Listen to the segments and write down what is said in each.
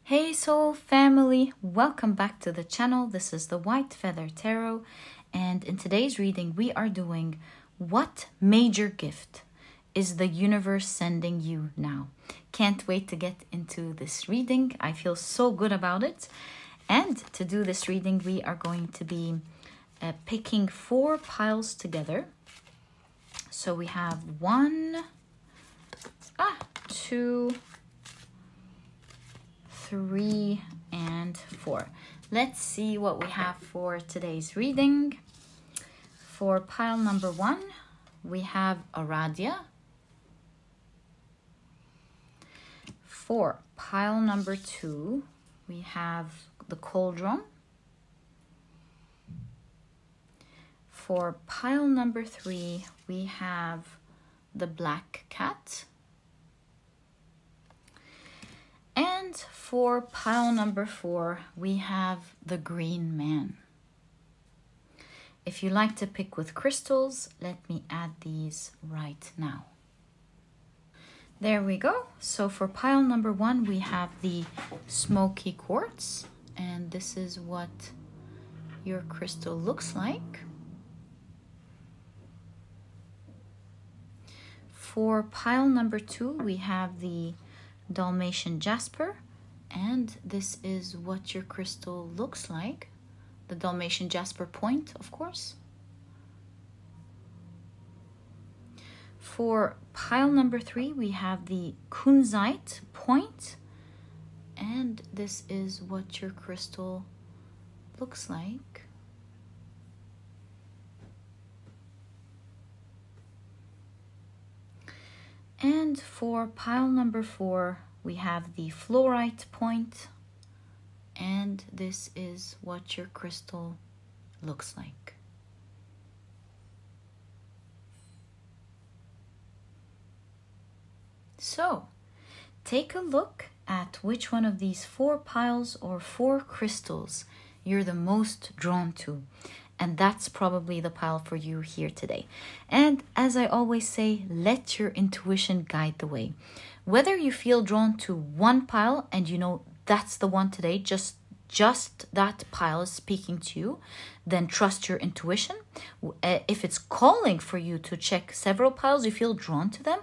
Hey soul family, welcome back to the channel. This is the White Feather Tarot, and in today's reading we are doing what major gift is the universe sending you now. Can't wait to get into this reading. I feel so good about it. And to do this reading we are going to be picking 4 piles together. So we have 1, 2, 3 and 4. Let's see what we have for today's reading. For pile number 1, we have Aradia. For pile number 2, we have the Cauldron. For pile number 3, we have the Black Cat. And for pile number 4, we have the Green Man. If you like to pick with crystals, let me add these right now. There we go. So for pile number 1, we have the Smokey Quartz. And this is what your crystal looks like. For pile number 2, we have the Dalmation Jasper, and this is what your crystal looks like. The Dalmatian Jasper point, of course. For pile number 3, we have the Koonzite point, and this is what your crystal looks like. And for pile number 4, we have the Flourite point, and this is what your crystal looks like. So, take a look at which one of these 4 piles or 4 crystals you're the most drawn to. And that's probably the pile for you here today. And as I always say, let your intuition guide the way. Whether you feel drawn to one pile and you know that's the one today, just that pile is speaking to you, then trust your intuition. If it's calling for you to check several piles, you feel drawn to them,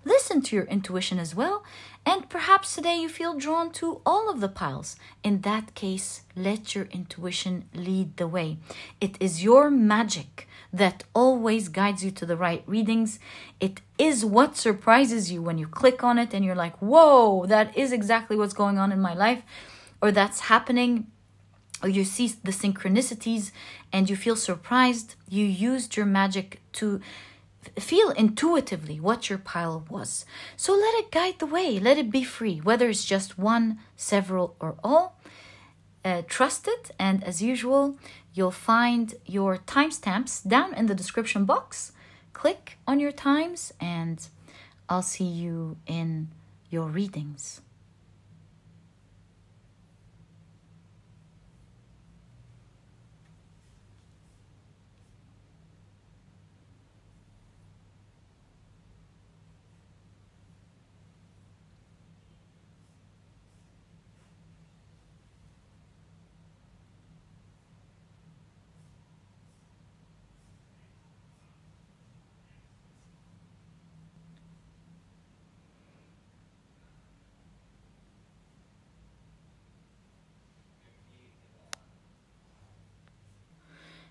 listen to your intuition as well. And perhaps today you feel drawn to all of the piles. In that case, let your intuition lead the way. It is your magic that always guides you to the right readings. It is what surprises you when you click on it and you're like, whoa, that is exactly what's going on in my life, or that's happening, or you see the synchronicities and you feel surprised. You used your magic to feel intuitively what your pile was. So let it guide the way. Let it be free, whether it's just one, several, or all. Trust it, and as usual, you'll find your timestamps down in the description box. Click on your times, and I'll see you in your readings.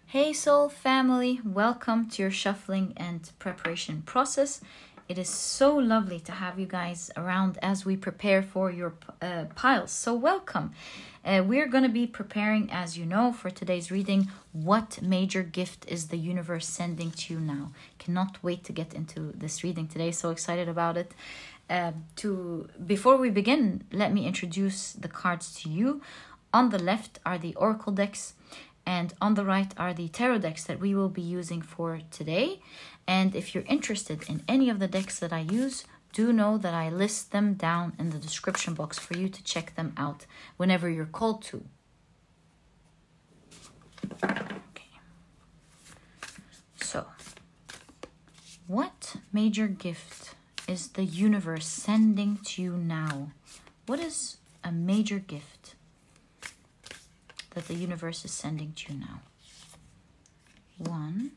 Hey soul family, welcome to your shuffling and preparation process. It is so lovely to have you guys around as we prepare for your piles. So welcome. We're going to be preparing, as you know, for today's reading, what major gift is the universe sending to you now. Cannot wait to get into this reading today. So excited about it. Before we begin, let me introduce the cards to you. On the left are the oracle decks, and on the right are the tarot decks that we will be using for today. And if you're interested in any of the decks that I use, do know that I list them down in the description box for you to check them out whenever you're called to. Okay. So, what major gift is the universe sending to you now? What is a major gift that the universe is sending to you now? 1,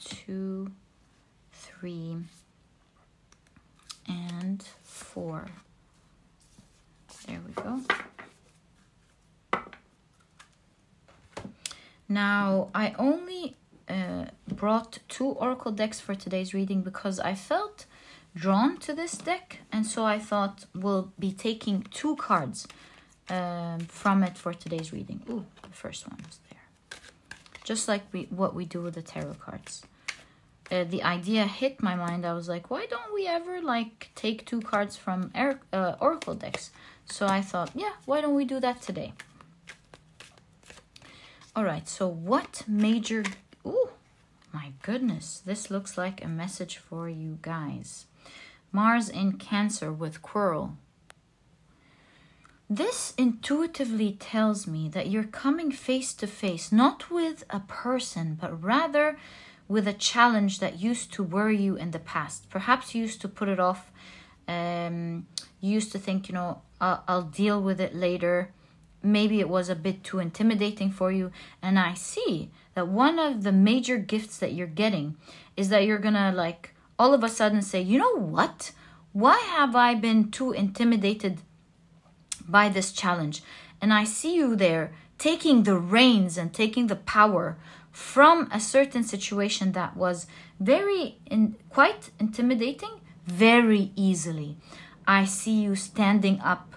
2, 3, and 4. There we go. Now, I only brought 2 oracle decks for today's reading because I felt drawn to this deck, and so I thought we'll be taking 2 cards from it for today's reading. Ooh, the first one was there. Just like what we do with the tarot cards. The idea hit my mind. I was like, why don't we ever like take 2 cards from oracle decks? So I thought, yeah, why don't we do that today? All right, so what major... Ooh, my goodness. This looks like a message for you guys. Mars in Cancer with Quirrell. This intuitively tells me that you're coming face to face, not with a person, but rather with a challenge that used to worry you in the past. Perhaps you used to put it off. You used to think, you know, I'll deal with it later. Maybe it was a bit too intimidating for you. And I see that one of the major gifts that you're getting is that you're gonna like all of a sudden say, you know what? Why have I been too intimidated by this challenge? And I see you there taking the reins and taking the power from a certain situation that was quite intimidating very easily. I see you standing up,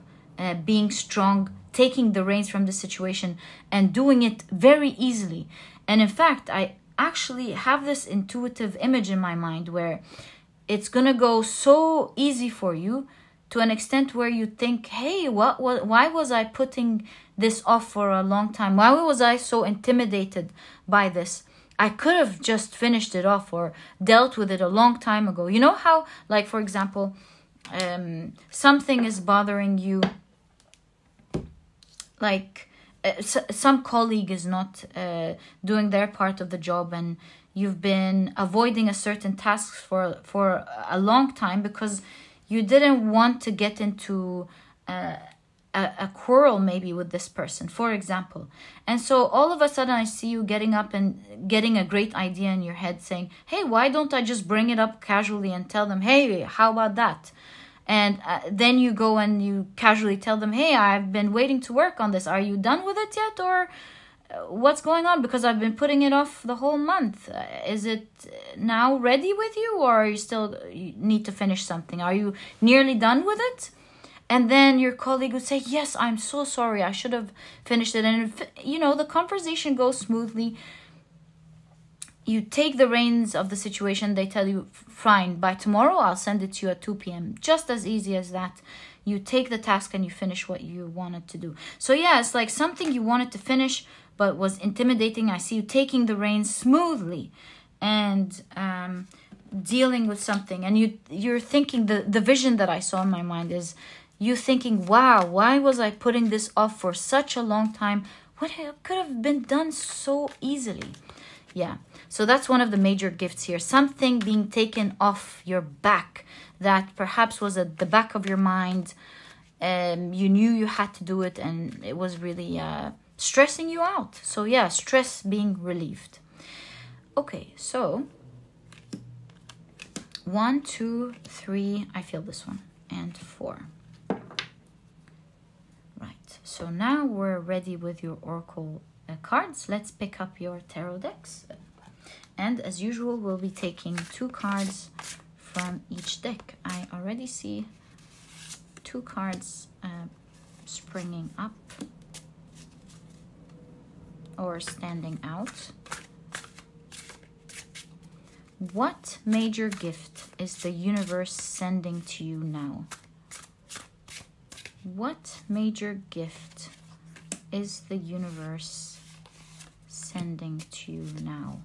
being strong, taking the reins from the situation and doing it very easily. And in fact, I actually have this intuitive image in my mind where it's gonna go so easy for you to an extent where you think, hey, why was I putting this off for a long time? Why was I so intimidated by this? I could have just finished it off or dealt with it a long time ago. You know how, like, for example, something is bothering you, like some colleague is not doing their part of the job, and you've been avoiding a certain task for a long time because you didn't want to get into a quarrel maybe with this person, for example. And so all of a sudden I see you getting up and getting a great idea in your head saying, hey, why don't I just bring it up casually and tell them, hey, how about that? And then you go and you casually tell them, hey, I've been waiting to work on this. Are you done with it yet? Or what's going on? Because I've been putting it off the whole month. Is it now ready with you? Or are you need to finish something? Are you nearly done with it? And then your colleague would say, yes, I'm so sorry. I should have finished it. And, you know, the conversation goes smoothly. You take the reins of the situation. They tell you, fine, by tomorrow, I'll send it to you at 2 p.m. Just as easy as that. You take the task and you finish what you wanted to do. So yeah, it's like something you wanted to finish but was intimidating. I see you taking the reins smoothly and dealing with something. And you're thinking, the vision that I saw in my mind is you thinking, wow, why was I putting this off for such a long time? What could have been done so easily? Yeah, so that's one of the major gifts here. Something being taken off your back that perhaps was at the back of your mind. You knew you had to do it and it was really stressing you out. So yeah, stress being relieved. Okay, so 1, 2, 3, I feel this one, and 4. Right, so now we're ready with your oracle cards. Let's pick up your tarot decks. And as usual, we'll be taking 2 cards from each deck. I already see 2 cards springing up or standing out. What major gift is the universe sending to you now? What major gift is the universe sending to you now?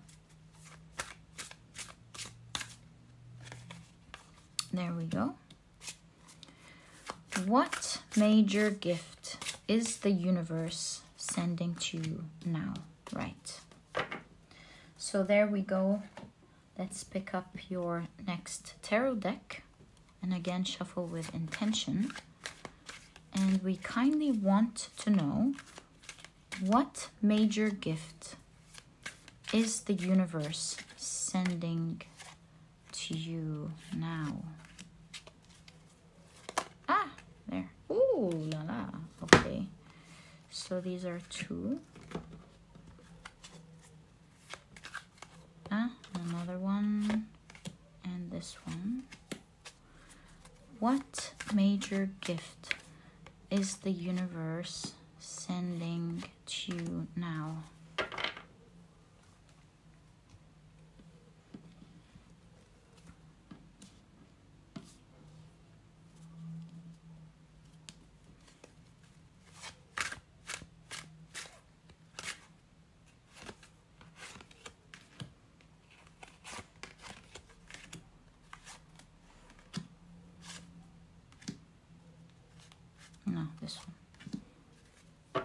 There we go. What major gift is the universe sending to you now? Right. So there we go. Let's pick up your next tarot deck. And again, shuffle with intention. And we kindly want to know, what major gift is the universe sending to you now? Ah, there. Ooh la la. Okay. So these are 2. Another one. And this one. What major gift is the universe sending to you now? No, this one.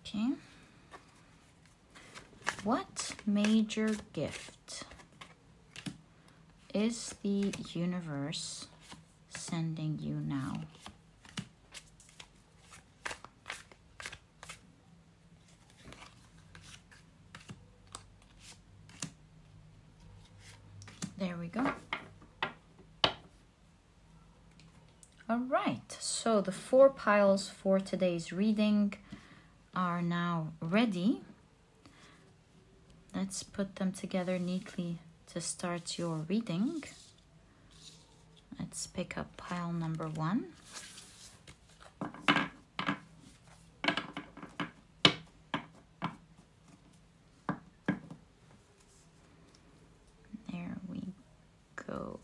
Okay. What major gift is the universe sending you now? There we go. All right, so the 4 piles for today's reading are now ready. Let's put them together neatly to start your reading. Let's pick up pile number 1. There we go.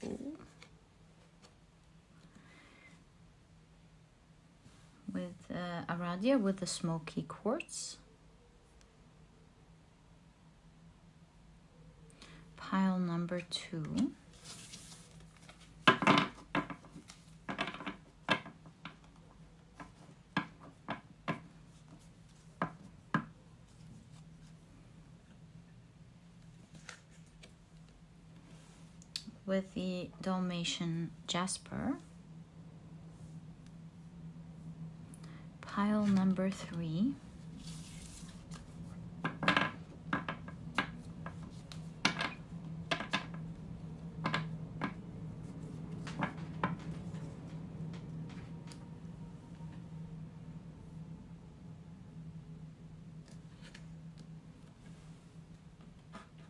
With Aradia with the Smokey Quartz. Pile number 2. With the Dalmation Jasper. Pile number 3.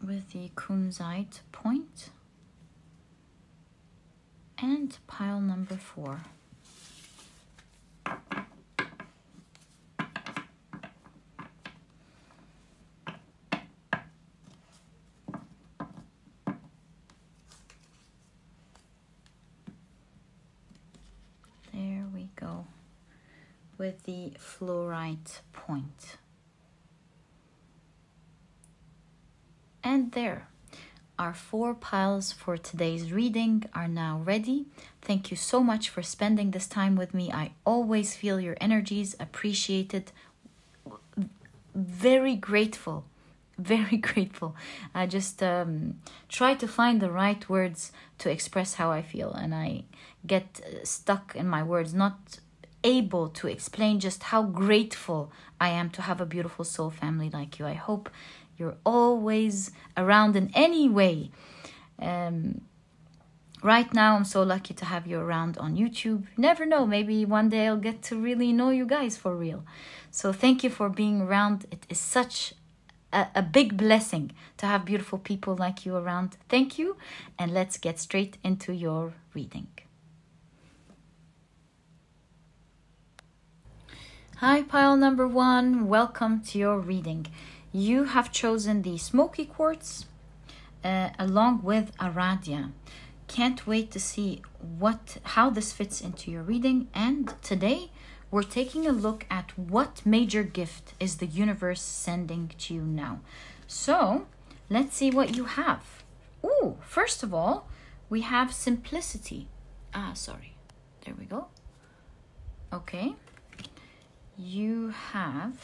With the Koonzite point. And pile number 4. There we go. With the Flourite point. And there. Our 4 piles for today's reading are now ready. Thank you so much for spending this time with me. I always feel your energies, appreciated. Very grateful. Very grateful. I just try to find the right words to express how I feel. And I get stuck in my words, not able to explain just how grateful I am to have a beautiful soul family like you. I hope you're always around in any way. Right now, I'm so lucky to have you around on YouTube. Never know, maybe one day I'll get to really know you guys for real. So thank you for being around. It is such a big blessing to have beautiful people like you around. Thank you, and let's get straight into your reading. Hi, pile number 1. Welcome to your reading. You have chosen the Smokey Quartz along with Aradia. Can't wait to see how this fits into your reading. And today we're taking a look at what major gift is the universe sending to you now. So let's see what you have. Ooh, first of all, we have simplicity. There we go. Okay. You have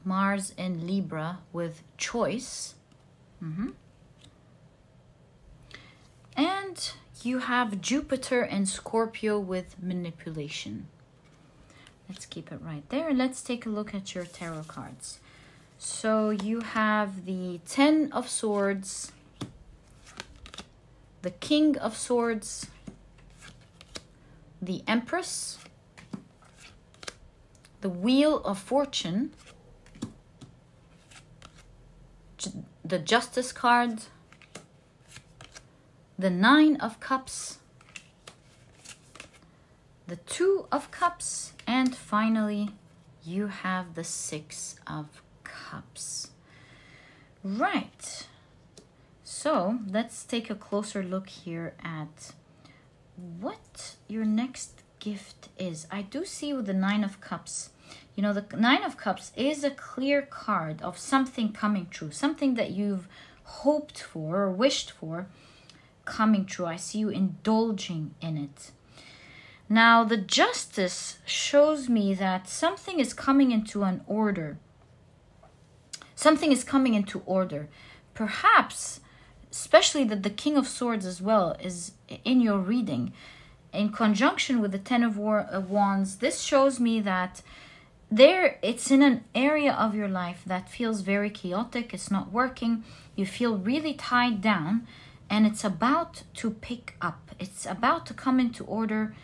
Mars in Libra with choice. And you have Jupiter and Scorpio with manipulation. Let's keep it right there. Let's take a look at your tarot cards. So you have the 10 of Swords, the King of Swords, the Empress, the Wheel of Fortune, the Justice card, the 9 of Cups, the 2 of Cups, and finally you have the 6 of Cups. Right. So let's take a closer look here at what your next gift is. I do see with the 9 of Cups, you know, the 9 of Cups is a clear card of something coming true, something that you've hoped for or wished for coming true. I see you indulging in it. Now, the Justice shows me that something is coming into an order. Something is coming into order. Perhaps, especially that the King of Swords as well is in your reading. In conjunction with the 10 of Wands, this shows me that it's in an area of your life that feels very chaotic. It's not working. You feel really tied down. And it's about to pick up. It's about to come into order.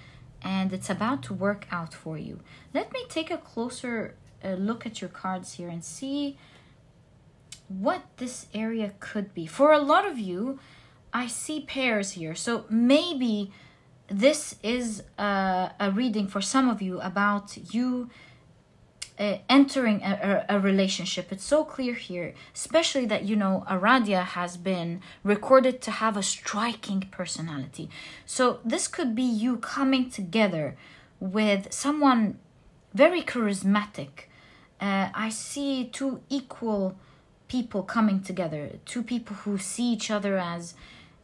And it's about to work out for you. Let me take a closer look at your cards here and see what this area could be. For a lot of you, I see pairs here. So maybe this is a reading for some of you about you entering a relationship. It's so clear here, especially that, you know, Aradia has been recorded to have a striking personality. So this could be you coming together with someone very charismatic. I see two equal people coming together, two people who see each other as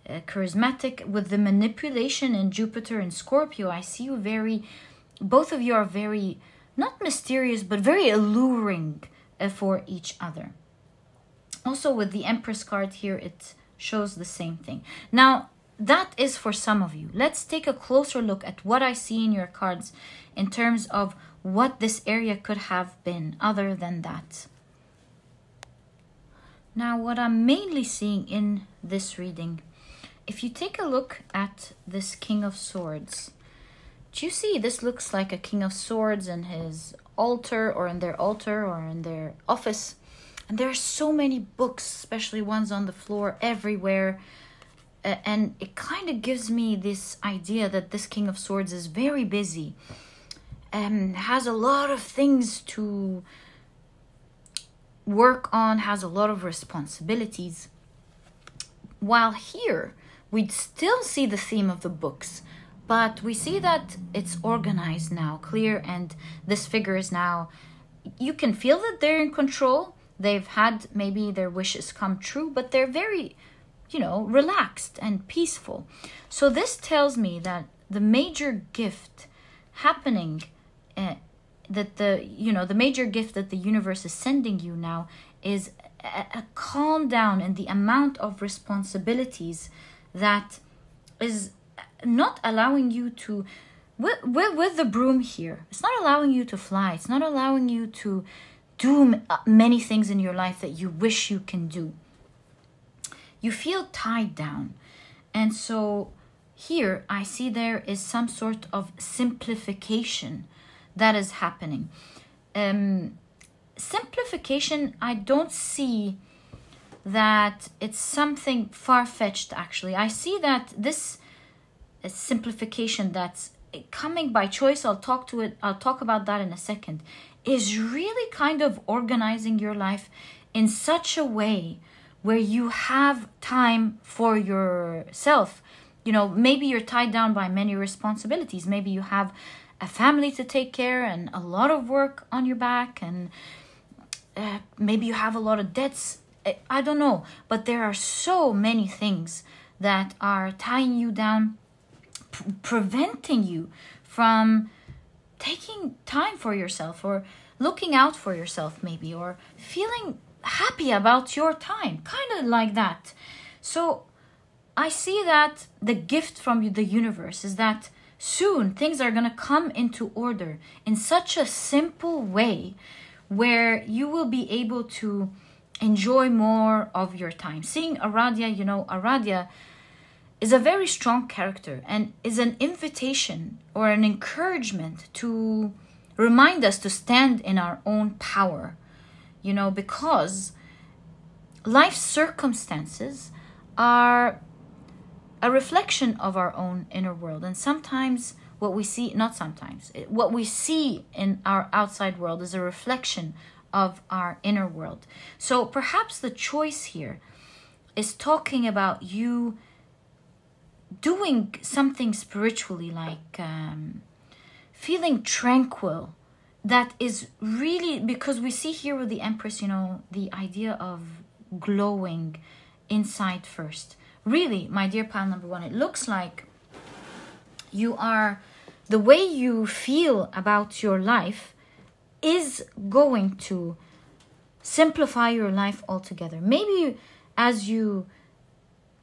charismatic. With the manipulation in Jupiter and Scorpio, I see you both of you are very, not mysterious, but very alluring for each other. Also with the Empress card here, it shows the same thing. Now, that is for some of you. Let's take a closer look at what I see in your cards in terms of what this area could have been other than that. Now, what I'm mainly seeing in this reading, if you take a look at this King of Swords, do you see this looks like a King of Swords in his altar or in their office? And there are so many books, especially ones on the floor everywhere. And it kind of gives me this idea that this King of Swords is very busy and has a lot of things to work on, has a lot of responsibilities. While here, we'd still see the theme of the books. But we see that it's organized now, clear, and this figure is now, you can feel that they're in control. They've had maybe their wishes come true, but they're very, you know, relaxed and peaceful. So this tells me that the major gift happening, the major gift that the universe is sending you now is a calm down in the amount of responsibilities that is not allowing you to, with the broom here, it's not allowing you to fly. It's not allowing you to do many things in your life that you wish you can do. You feel tied down. And so here I see there is some sort of simplification that is happening. Simplification, I don't see that it's something far-fetched actually. I see that this simplification that's coming by choice, I'll talk about that in a second, is really kind of organizing your life in such a way where you have time for yourself. You know, maybe you're tied down by many responsibilities. Maybe you have a family to take care and a lot of work on your back, and maybe you have a lot of debts. I don't know, but there are so many things that are tying you down, preventing you from taking time for yourself or looking out for yourself maybe, or feeling happy about your time, kind of like that. So I see that the gift from the universe is that soon things are going to come into order in such a simple way where you will be able to enjoy more of your time. Seeing Aradia, Aradia is a very strong character and is an invitation or an encouragement to remind us to stand in our own power, because life circumstances are a reflection of our own inner world. And sometimes what we see in our outside world is a reflection of our inner world. So perhaps the choice here is talking about you doing something spiritually, like feeling tranquil. That is really, because we see here with the Empress, the idea of glowing inside first. Really, my dear pile number one, it looks like the way you feel about your life is going to simplify your life altogether. Maybe as you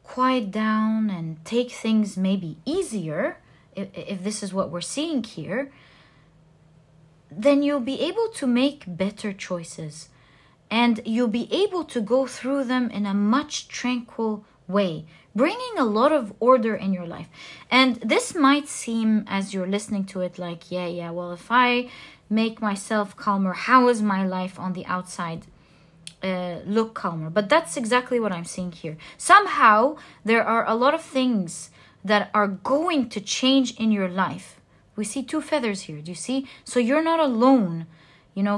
quiet down and take things maybe easier, if this is what we're seeing here, then you'll be able to make better choices. And you'll be able to go through them in a much tranquil way, bringing a lot of order in your life. And this might seem, as you're listening to it, like, well, if I make myself calmer, how is my life on the outside look calmer? But that's exactly what I'm seeing here. Somehow, there are a lot of things that are going to change in your life. We see two feathers here. Do you see? So you're not alone.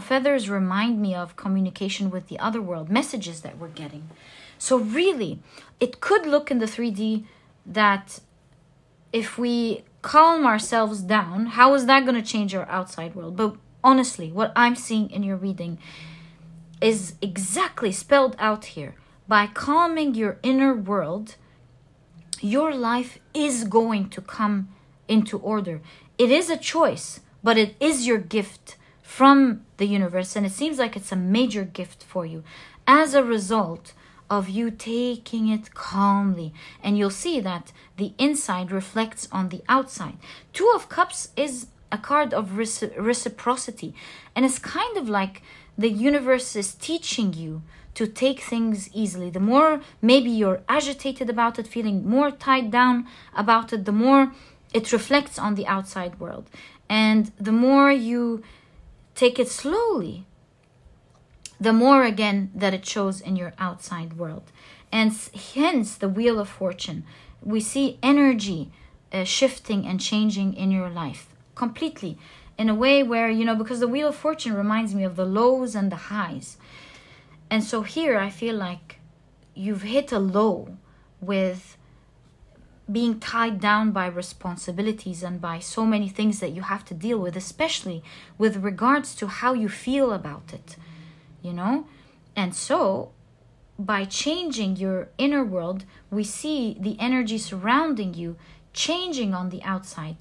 Feathers remind me of communication with the other world, messages that we're getting. So really, it could look in the 3D that if we calm ourselves down, how is that going to change our outside world? But honestly, what I'm seeing in your reading is exactly spelled out here. By calming your inner world, your life is going to come into order. It is a choice, but it is your gift from the universe, and it seems like it's a major gift for you as a result of you taking it calmly. And you'll see that the inside reflects on the outside. 2 of Cups is a card of reciprocity, and it's kind of like the universe is teaching you to take things easily. The more maybe you're agitated about it, feeling more tied down about it, the more it reflects on the outside world. And the more you take it slowly, the more again that it shows in your outside world. And hence the Wheel of Fortune. We see energy shifting and changing in your life completely, in a way where, because the Wheel of Fortune reminds me of the lows and the highs. And so here I feel like you've hit a low with being tied down by responsibilities and by so many things that you have to deal with, especially with regards to how you feel about it, And so by changing your inner world, we see the energy surrounding you changing on the outside,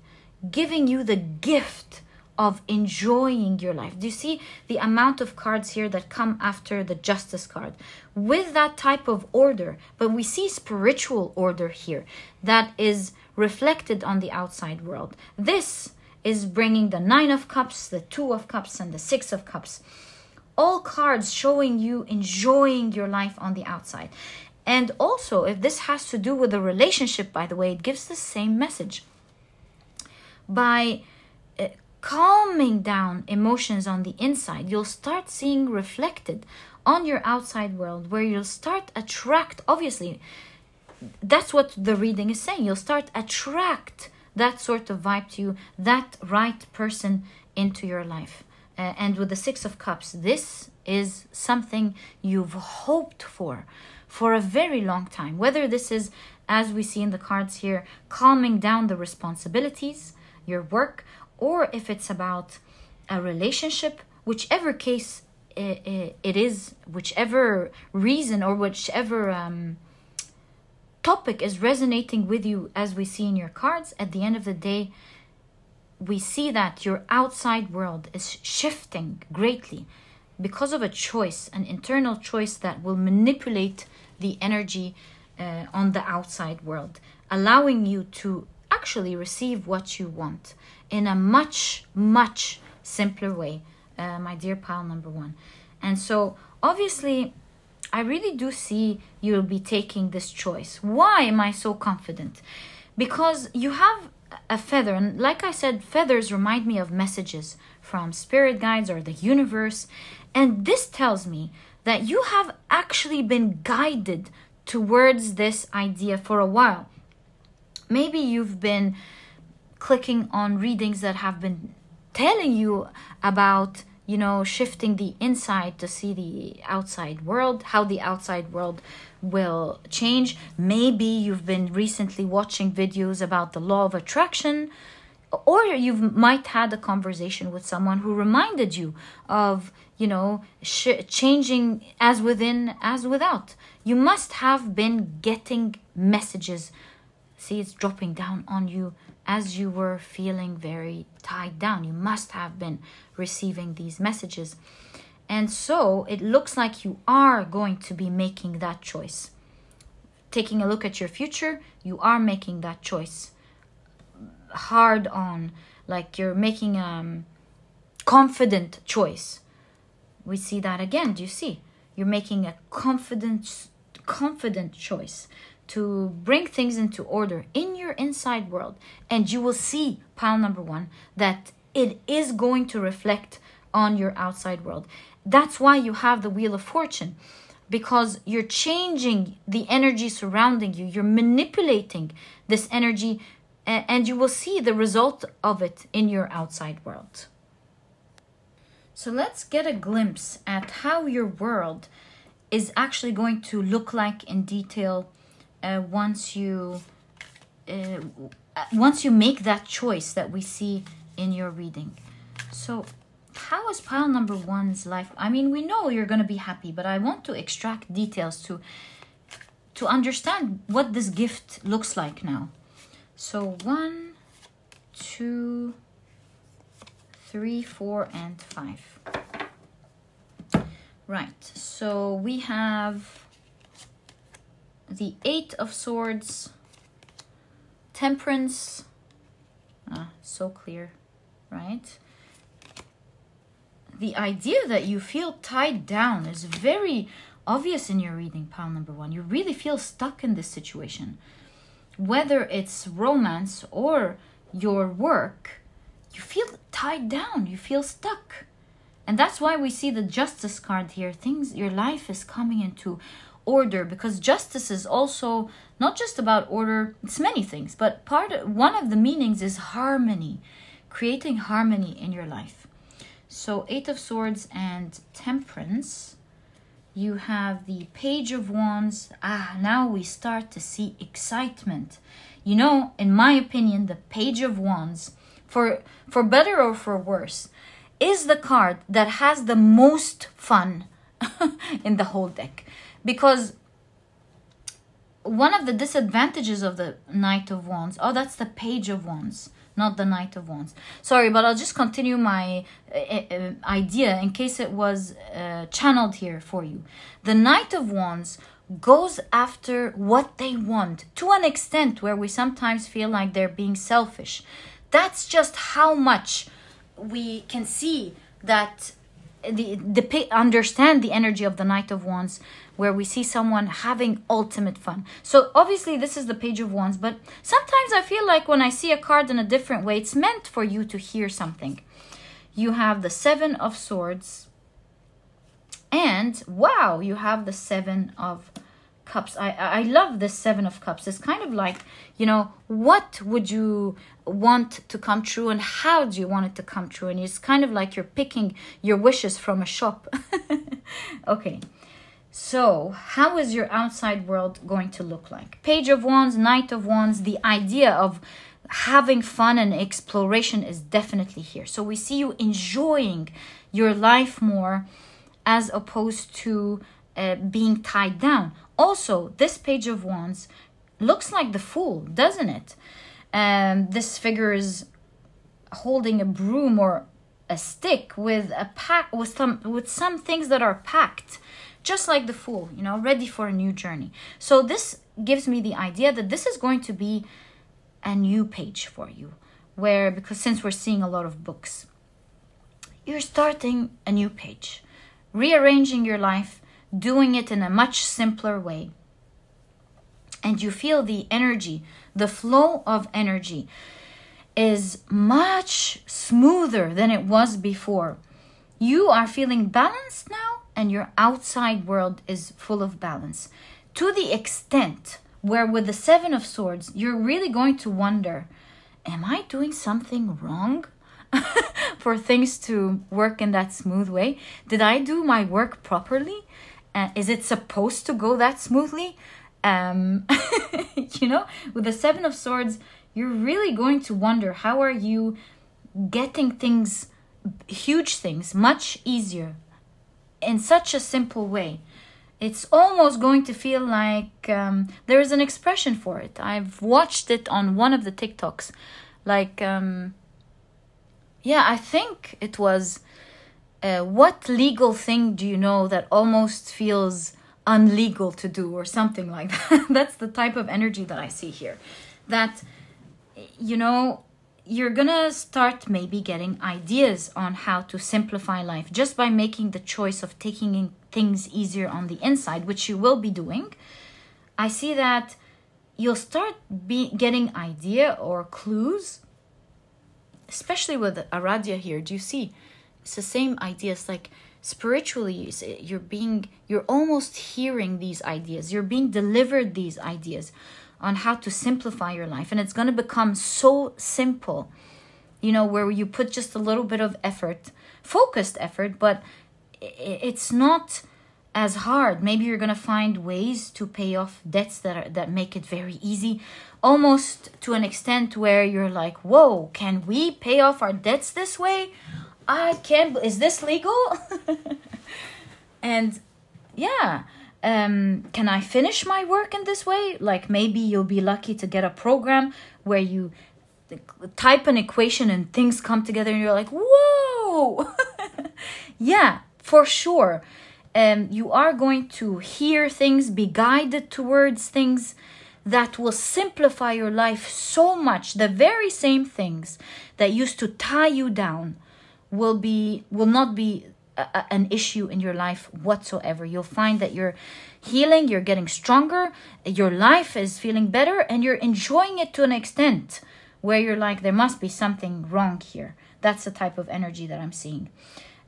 giving you the gift of enjoying your life. Do you see the amount of cards here that come after the Justice card? With that type of order, but we see spiritual order here that is reflected on the outside world. This is bringing the 9 of Cups, the 2 of Cups, and the 6 of Cups. All cards showing you enjoying your life on the outside. And also, if this has to do with a relationship, by the way, it gives the same message. By calming down emotions on the inside, you'll start seeing reflected on your outside world, where you'll start obviously, that's what the reading is saying. You'll start attract that sort of vibe to you, that right person into your life. And with the 6 of Cups, this is something you've hoped for a very long time. Whether this is, as we see in the cards here, calming down the responsibilities, your work, or if it's about a relationship, whichever case it is, whichever reason or whichever topic is resonating with you, as we see in your cards, at the end of the day, we see that your outside world is shifting greatly. because of a choice, an internal choice that will manipulate the energy on the outside world, allowing you to actually receive what you want in a much, much simpler way, my dear pile number one. And so obviously, I really do see you'll be taking this choice. Why am I so confident? Because you have a feather, and like I said, feathers remind me of messages from spirit guides or the universe. And this tells me that you have actually been guided towards this idea for a while. Maybe you've been clicking on readings that have been telling you about, you know, shifting the inside to see the outside world, how the outside world will change. Maybe you've been recently watching videos about the law of attraction, or you might had a conversation with someone who reminded you of, you know, changing as within as without. You must have been getting messages. See, it's dropping down on you as you were feeling very tied down. You must have been receiving these messages. And so it looks like you are going to be making that choice. Taking a look at your future, you are making that choice. Hard on, like you're making a confident choice. We see that again. Do you see? You're making a confident choice to bring things into order in your inside world. And you will see, pile number one, that it is going to reflect on your outside world. That's why you have the Wheel of Fortune, because you're changing the energy surrounding you. You're manipulating this energy, and you will see the result of it in your outside world. So let's get a glimpse at how your world is actually going to look like in detail once you make that choice that we see in your reading. So how is pile number one's life? I mean, we know you're going to be happy, but I want to extract details to understand what this gift looks like now. So 1, 2, 3, 4, and 5. Right, so we have the 8 of Swords, Temperance, so clear, right? The idea that you feel tied down is very obvious in your reading, pile number one. You really feel stuck in this situation. Whether it's romance or your work, you feel tied down, you feel stuck. And that's why we see the Justice card here. Your life is coming into order, because justice is also not just about order, it's many things, but one of the meanings is harmony, creating harmony in your life. So 8 of Swords and Temperance. You have the Page of Wands. Now we start to see excitement. You know, in my opinion, the Page of Wands, for better or for worse, is the card that has the most fun in the whole deck. Because one of the disadvantages of the Knight of Wands, that's the Page of Wands, not the Knight of Wands. Sorry, but I'll just continue my idea in case it was channeled here for you. The Knight of Wands goes after what they want to an extent where we sometimes feel like they're being selfish. That's just how much we can see that understand the energy of the Knight of Wands, where we see someone having ultimate fun. So obviously this is the Page of Wands, but sometimes I feel like when I see a card in a different way, it's meant for you to hear something. You have the 7 of Swords, and wow, you have the 7 of Cups. I love this 7 of Cups. It's kind of like, you know, what would you want to come true and how do you want it to come true? And it's kind of like you're picking your wishes from a shop. Okay, so how is your outside world going to look like? Page of Wands, Knight of Wands, the idea of having fun and exploration is definitely here. So we see you enjoying your life more as opposed to being tied down. Also, this Page of Wands looks like the Fool, doesn't it? This figure is holding a broom, or a stick with a pack with some things that are packed, just like the Fool, you know, ready for a new journey. So this gives me the idea that this is going to be a new page for you, where, because since we're seeing a lot of books, you're starting a new page, rearranging your life, doing it in a much simpler way. And you feel the energy, the flow of energy is much smoother than it was before. You are feeling balanced now, and your outside world is full of balance. To the extent where with the Seven of Swords, you're really going to wonder, am I doing something wrong for things to work in that smooth way? Did I do my work properly? Is it supposed to go that smoothly? You know, with the Seven of Swords, you're really going to wonder, how are you getting things, huge things, much easier in such a simple way? It's almost going to feel like there is an expression for it. I've watched it on one of the TikToks. Like, yeah, I think it was, what legal thing do you know that almost feels unlegal to do, or something like that? That's the type of energy that I see here. That, you know, you're gonna start maybe getting ideas on how to simplify life just by making the choice of taking things easier on the inside, which you will be doing. I see that you'll start getting idea or clues, especially with Aradia here. Do you see? It's the same ideas, like spiritually, you're almost hearing these ideas. You're being delivered these ideas on how to simplify your life. And it's going to become so simple, you know, where you put just a little bit of effort, focused effort, but it's not as hard. Maybe you're going to find ways to pay off debts that make it very easy, almost to an extent where you're like, whoa, can we pay off our debts this way? I can't, is this legal? And yeah, can I finish my work in this way? Like, maybe you'll be lucky to get a program where you type an equation and things come together and you're like, whoa. Yeah, for sure. You are going to hear things, be guided towards things that will simplify your life so much. The very same things that used to tie you down will not be an issue in your life whatsoever. You'll find that you're healing, you're getting stronger, your life is feeling better, and you're enjoying it to an extent where you're like, there must be something wrong here. That's the type of energy that I'm seeing.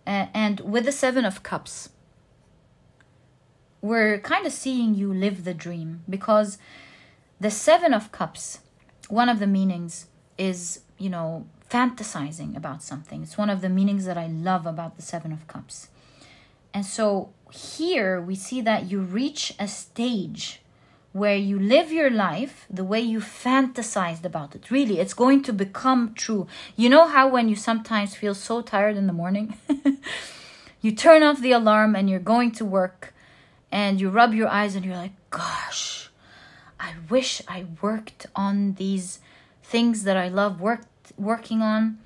And with the Seven of Cups, we're kind of seeing you live the dream, because the Seven of Cups, one of the meanings is, you know, fantasizing about something. It's one of the meanings that I love about the Seven of Cups. And so here we see that you reach a stage where you live your life the way you fantasized about it. Really, it's going to become true. You know how when you sometimes feel so tired in the morning, you turn off the alarm and you're going to work and you rub your eyes and you're like, gosh, I wish I worked on these things that I love working on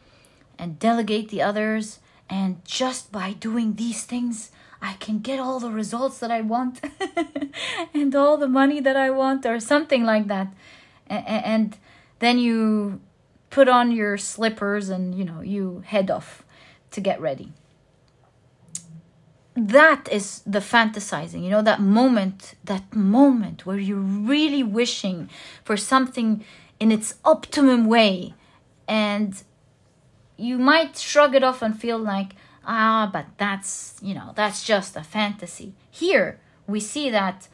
and delegate the others, and just by doing these things I can get all the results that I want and all the money that I want, or something like that. And then you put on your slippers and, you know, you head off to get ready. That is the fantasizing, you know, that moment where you're really wishing for something in its optimum way. And you might shrug it off and feel like, but that's, you know, that's just a fantasy. Here, we see that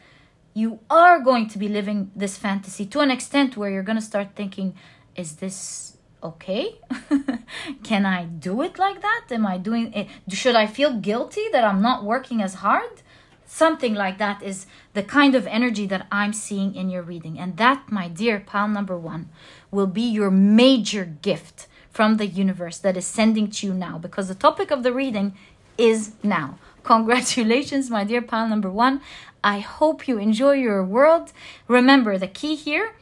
you are going to be living this fantasy to an extent where you're going to start thinking, is this okay? Can I do it like that? Am I doing it? Should I feel guilty that I'm not working as hard? Something like that is the kind of energy that I'm seeing in your reading. And that, my dear pile number one, will be your major gift from the universe that is sending to you now, because the topic of the reading is now. Congratulations, my dear pile number one. I hope you enjoy your world. Remember, the key here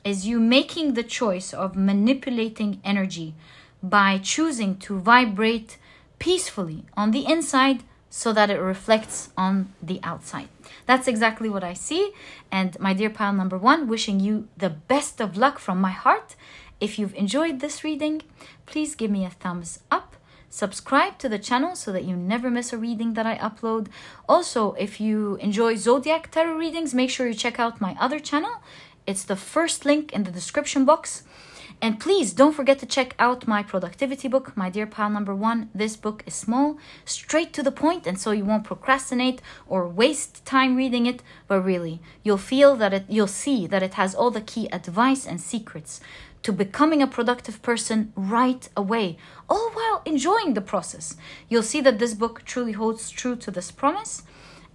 is you making the choice of manipulating energy by choosing to vibrate peacefully on the inside so that it reflects on the outside. That's exactly what I see. And my dear pile number 1, wishing you the best of luck from my heart. If you've enjoyed this reading, please give me a thumbs up. Subscribe to the channel so that you never miss a reading that I upload. Also, if you enjoy Zodiac Tarot readings, make sure you check out my other channel. It's the first link in the description box. And please don't forget to check out my productivity book, my dear pile number 1. This book is small, straight to the point, and so you won't procrastinate or waste time reading it. But really, you'll see that it has all the key advice and secrets to becoming a productive person right away, all while enjoying the process. You'll see that this book truly holds true to this promise.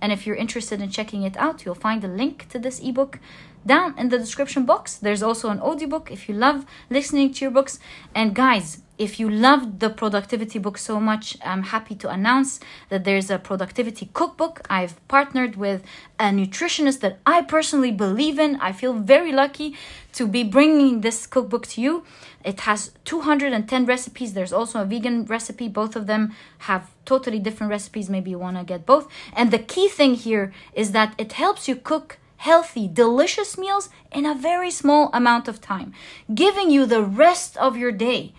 And if you're interested in checking it out, you'll find a link to this ebook down in the description box. There's also an audiobook if you love listening to your books. And guys, if you loved the productivity book so much, I'm happy to announce that there's a productivity cookbook. I've partnered with a nutritionist that I personally believe in. I feel very lucky to be bringing this cookbook to you. It has 210 recipes. There's also a vegan recipe. Both of them have totally different recipes. Maybe you want to get both. And the key thing here is that it helps you cook healthy, delicious meals in a very small amount of time, giving you the rest of your day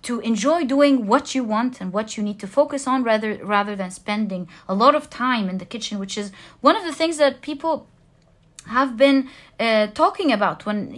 to enjoy doing what you want and what you need to focus on rather than spending a lot of time in the kitchen, which is one of the things that people have been talking about when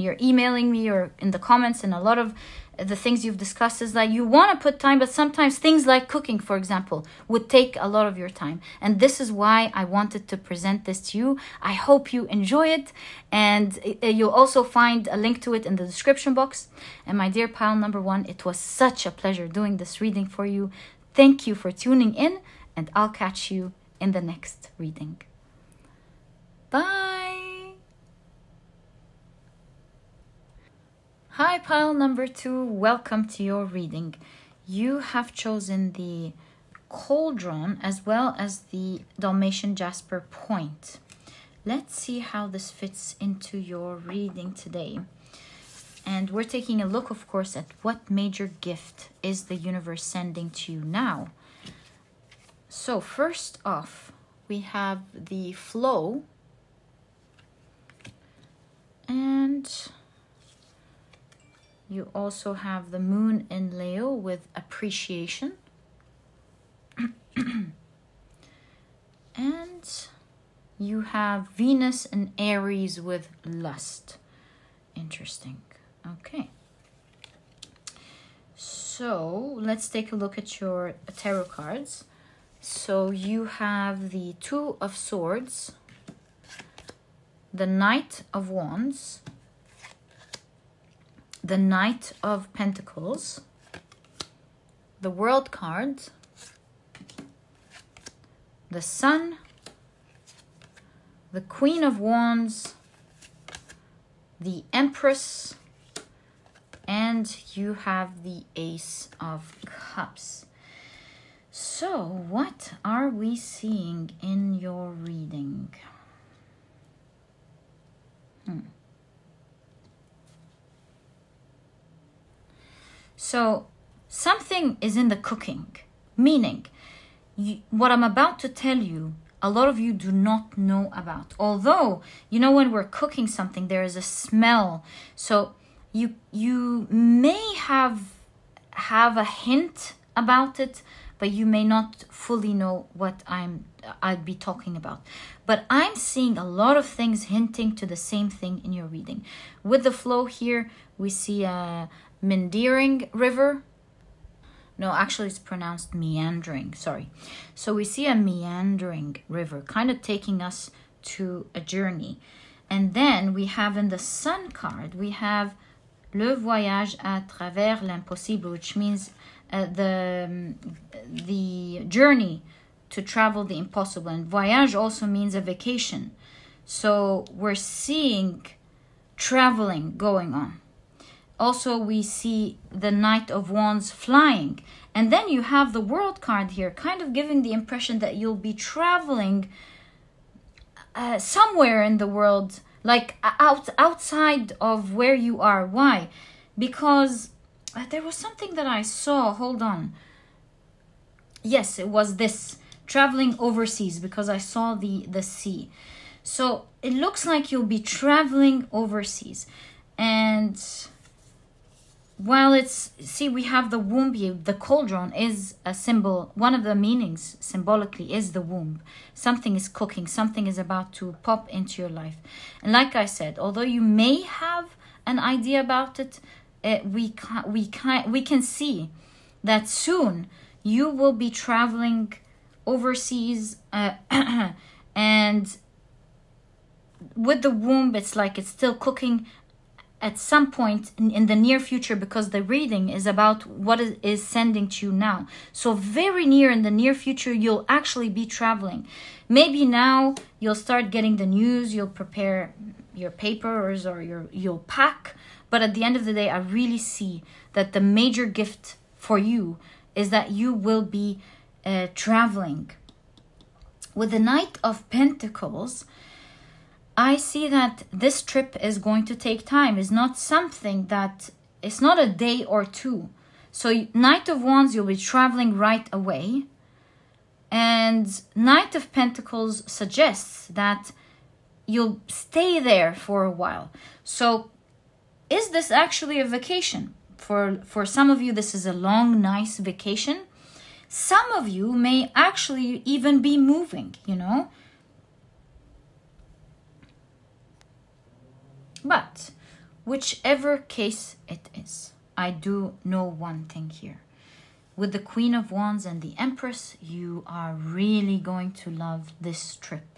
you're emailing me or in the comments. And a lot of the things you've discussed is that you want to put time, but sometimes things like cooking, for example, would take a lot of your time. And this is why I wanted to present this to you. I hope you enjoy it. And you'll also find a link to it in the description box. And my dear pile number 1, it was such a pleasure doing this reading for you. Thank you for tuning in, and I'll catch you in the next reading. Bye. Hi, pile number 2. Welcome to your reading. You have chosen the Cauldron as well as the Dalmation Jasper point. Let's see how this fits into your reading today. And we're taking a look, of course, at what major gift is the universe sending to you now. So first off, we have the flow. And you also have the moon in Leo with appreciation. And you have Venus in Aries with lust. Interesting. Okay. So let's take a look at your tarot cards. So you have the Two of Swords, the Knight of Wands, the Knight of Pentacles, the World card, the Sun, the Queen of Wands, the Empress, and you have the Ace of Cups. So, what are we seeing in your reading? So, something is in the cooking, meaning what I'm about to tell you, a lot of you do not know about. Although, when we're cooking something, there is a smell. So, you may have a hint about it, but you may not fully know what I'd be talking about. But I'm seeing a lot of things hinting to the same thing in your reading. With the flow here, we see a meandering river. No, actually it's pronounced meandering, sorry. So we see a meandering river, kind of taking us to a journey. And then we have in the Sun card, we have Le Voyage à travers l'impossible, which means the journey to travel the impossible. And voyage also means a vacation. So we're seeing traveling going on. Also, we see the Knight of Wands flying. And then you have the World card here, kind of giving the impression that you'll be traveling somewhere in the world, like outside of where you are. Why? Because there was something that I saw. Hold on. Yes, it was this. Traveling overseas, because I saw the sea. So it looks like you'll be traveling overseas. And while it's, see, we have the womb here. The cauldron is a symbol. One of the meanings symbolically is the womb. Something is cooking. Something is about to pop into your life. And like I said, although you may have an idea about it, we can see that soon you will be traveling overseas, and with the womb, it's like it's still cooking at some point in the near future, because the reading is about what is sending to you now. So very near in the near future, you'll actually be traveling. Maybe now you'll start getting the news, you'll prepare your papers, or you'll pack. But at the end of the day, I really see that the major gift for you is that you will be traveling. With the Knight of Pentacles, I see that this trip is going to take time. It's not something that, it's not a day or two. So Knight of Wands, you'll be traveling right away. And Knight of Pentacles suggests that you'll stay there for a while. So is this actually a vacation? For some of you, this is a long, nice vacation. Some of you may actually even be moving, you know. But whichever case it is, I do know one thing here. With the Queen of Wands and the Empress, you are really going to love this trip.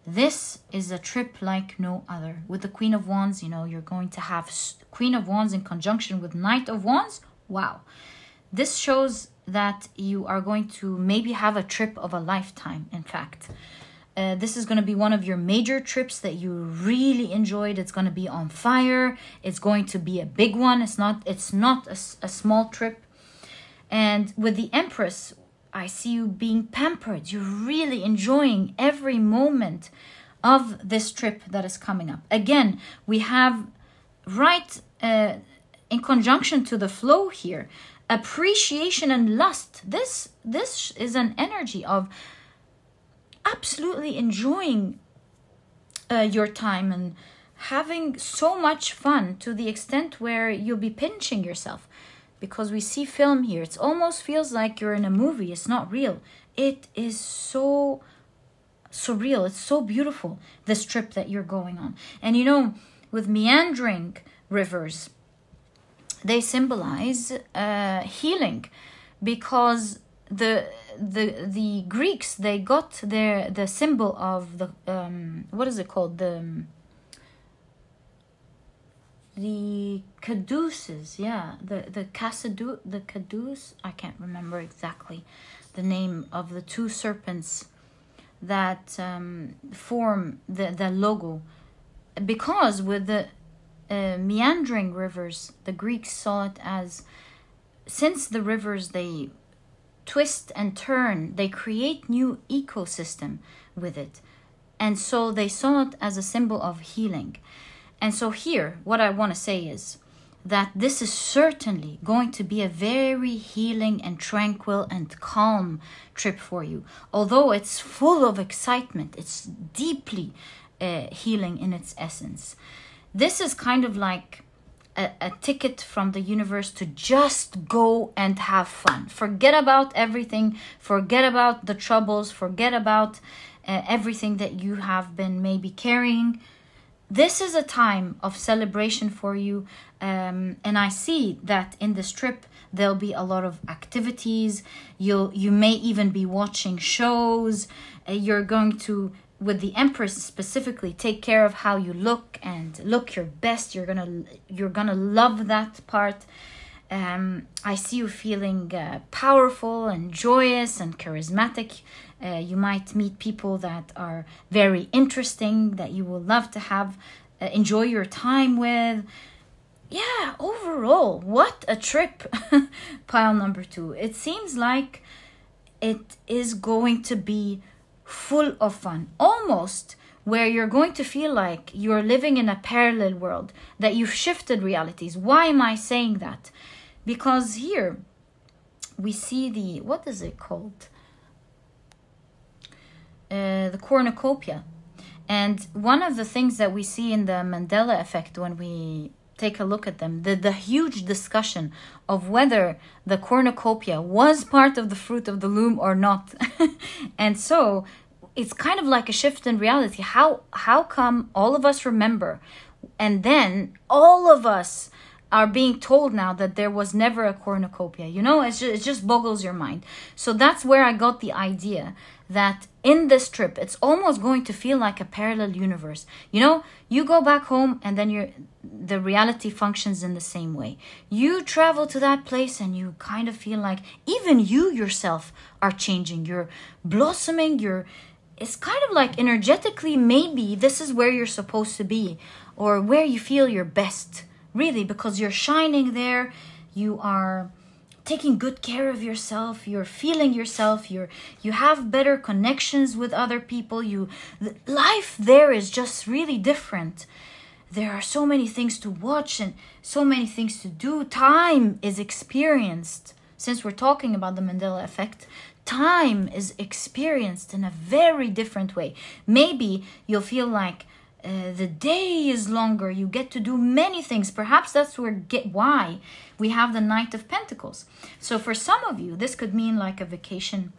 This is a trip like no other. With the Queen of Wands, you know, you're going to have Queen of Wands in conjunction with Knight of Wands. Wow. This shows that you are going to maybe have a trip of a lifetime, in fact. This is going to be one of your major trips that you really enjoyed. It's going to be on fire. It's going to be a big one. It's not a small trip. And with the Empress, I see you being pampered. You're really enjoying every moment of this trip that is coming up. Again, we have right in conjunction to the flow here, appreciation and lust. This is an energy of absolutely enjoying your time and having so much fun, to the extent where you'll be pinching yourself. Because we see film here, it almost feels like you're in a movie. It's not real. It is so surreal. It's so beautiful, this trip that you're going on. And you know, with meandering rivers, they symbolize healing, because the Greeks, they got the symbol of the what is it called, the caduceus, yeah, the caduce, I can't remember exactly the name of the two serpents that form the logo, because with the meandering rivers, the Greeks saw it as, since the rivers, they twist and turn, they create new ecosystem with it, and so they saw it as a symbol of healing. And so here, what I want to say is that this is certainly going to be a very healing and tranquil and calm trip for you. Although it's full of excitement, it's deeply healing in its essence. This is kind of like a ticket from the universe to just go and have fun. Forget about everything. Forget about the troubles. Forget about everything that you have been maybe carrying. This is a time of celebration for you, and I see that in this trip there'll be a lot of activities. You may even be watching shows. You're going to, with the Empress specifically, take care of how you look and look your best. You're gonna love that part. I see you feeling powerful and joyous and charismatic. You might meet people that are very interesting, that you will love to have, enjoy your time with. Yeah, overall, what a trip. Pile number 2. It seems like it is going to be full of fun. Almost where you're going to feel like you're living in a parallel world, that you've shifted realities. Why am I saying that? Because here, we see the, what is it called? The cornucopia. And one of the things that we see in the Mandela effect when we take a look at them, the huge discussion of whether the cornucopia was part of the fruit of the loom or not. And so it's kind of like a shift in reality. How come all of us remember, and then all of us are being told now that there was never a cornucopia? You know, it just boggles your mind. So that's where I got the idea that in this trip, it's almost going to feel like a parallel universe. You know, you go back home and then the reality functions in the same way. You travel to that place and you kind of feel like even you yourself are changing. You're blossoming. It's kind of like energetically, maybe this is where you're supposed to be, or where you feel your best, really, because you're shining there. You are taking good care of yourself, you're feeling yourself, you have better connections with other people. Life there is just really different. There are so many things to watch and so many things to do. Time is experienced. Since we're talking about the Mandela effect, time is experienced in a very different way. Maybe you'll feel like the day is longer. You get to do many things. Perhaps that's why we have the Knight of Pentacles. So for some of you, this could mean like a vacation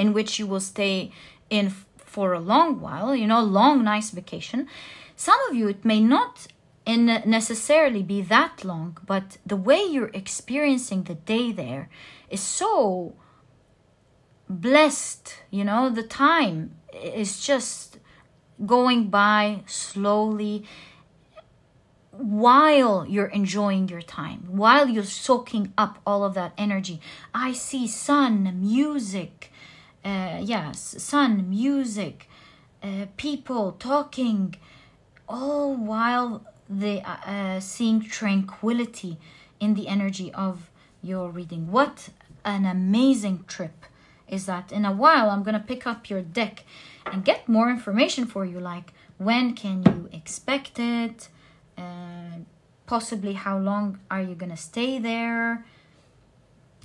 in which you will stay in for a long while, you know, long, nice vacation. Some of you, it may not necessarily be that long, but the way you're experiencing the day there is so blessed. You know, the time is just going by slowly while you're enjoying your time, while you're soaking up all of that energy. I see sun, music, sun, music, people talking, all while they seeing tranquility in the energy of your reading. What an amazing trip is that. In a while, I'm going to pick up your deck and get more information for you, like when can you expect it, possibly how long are you going to stay there,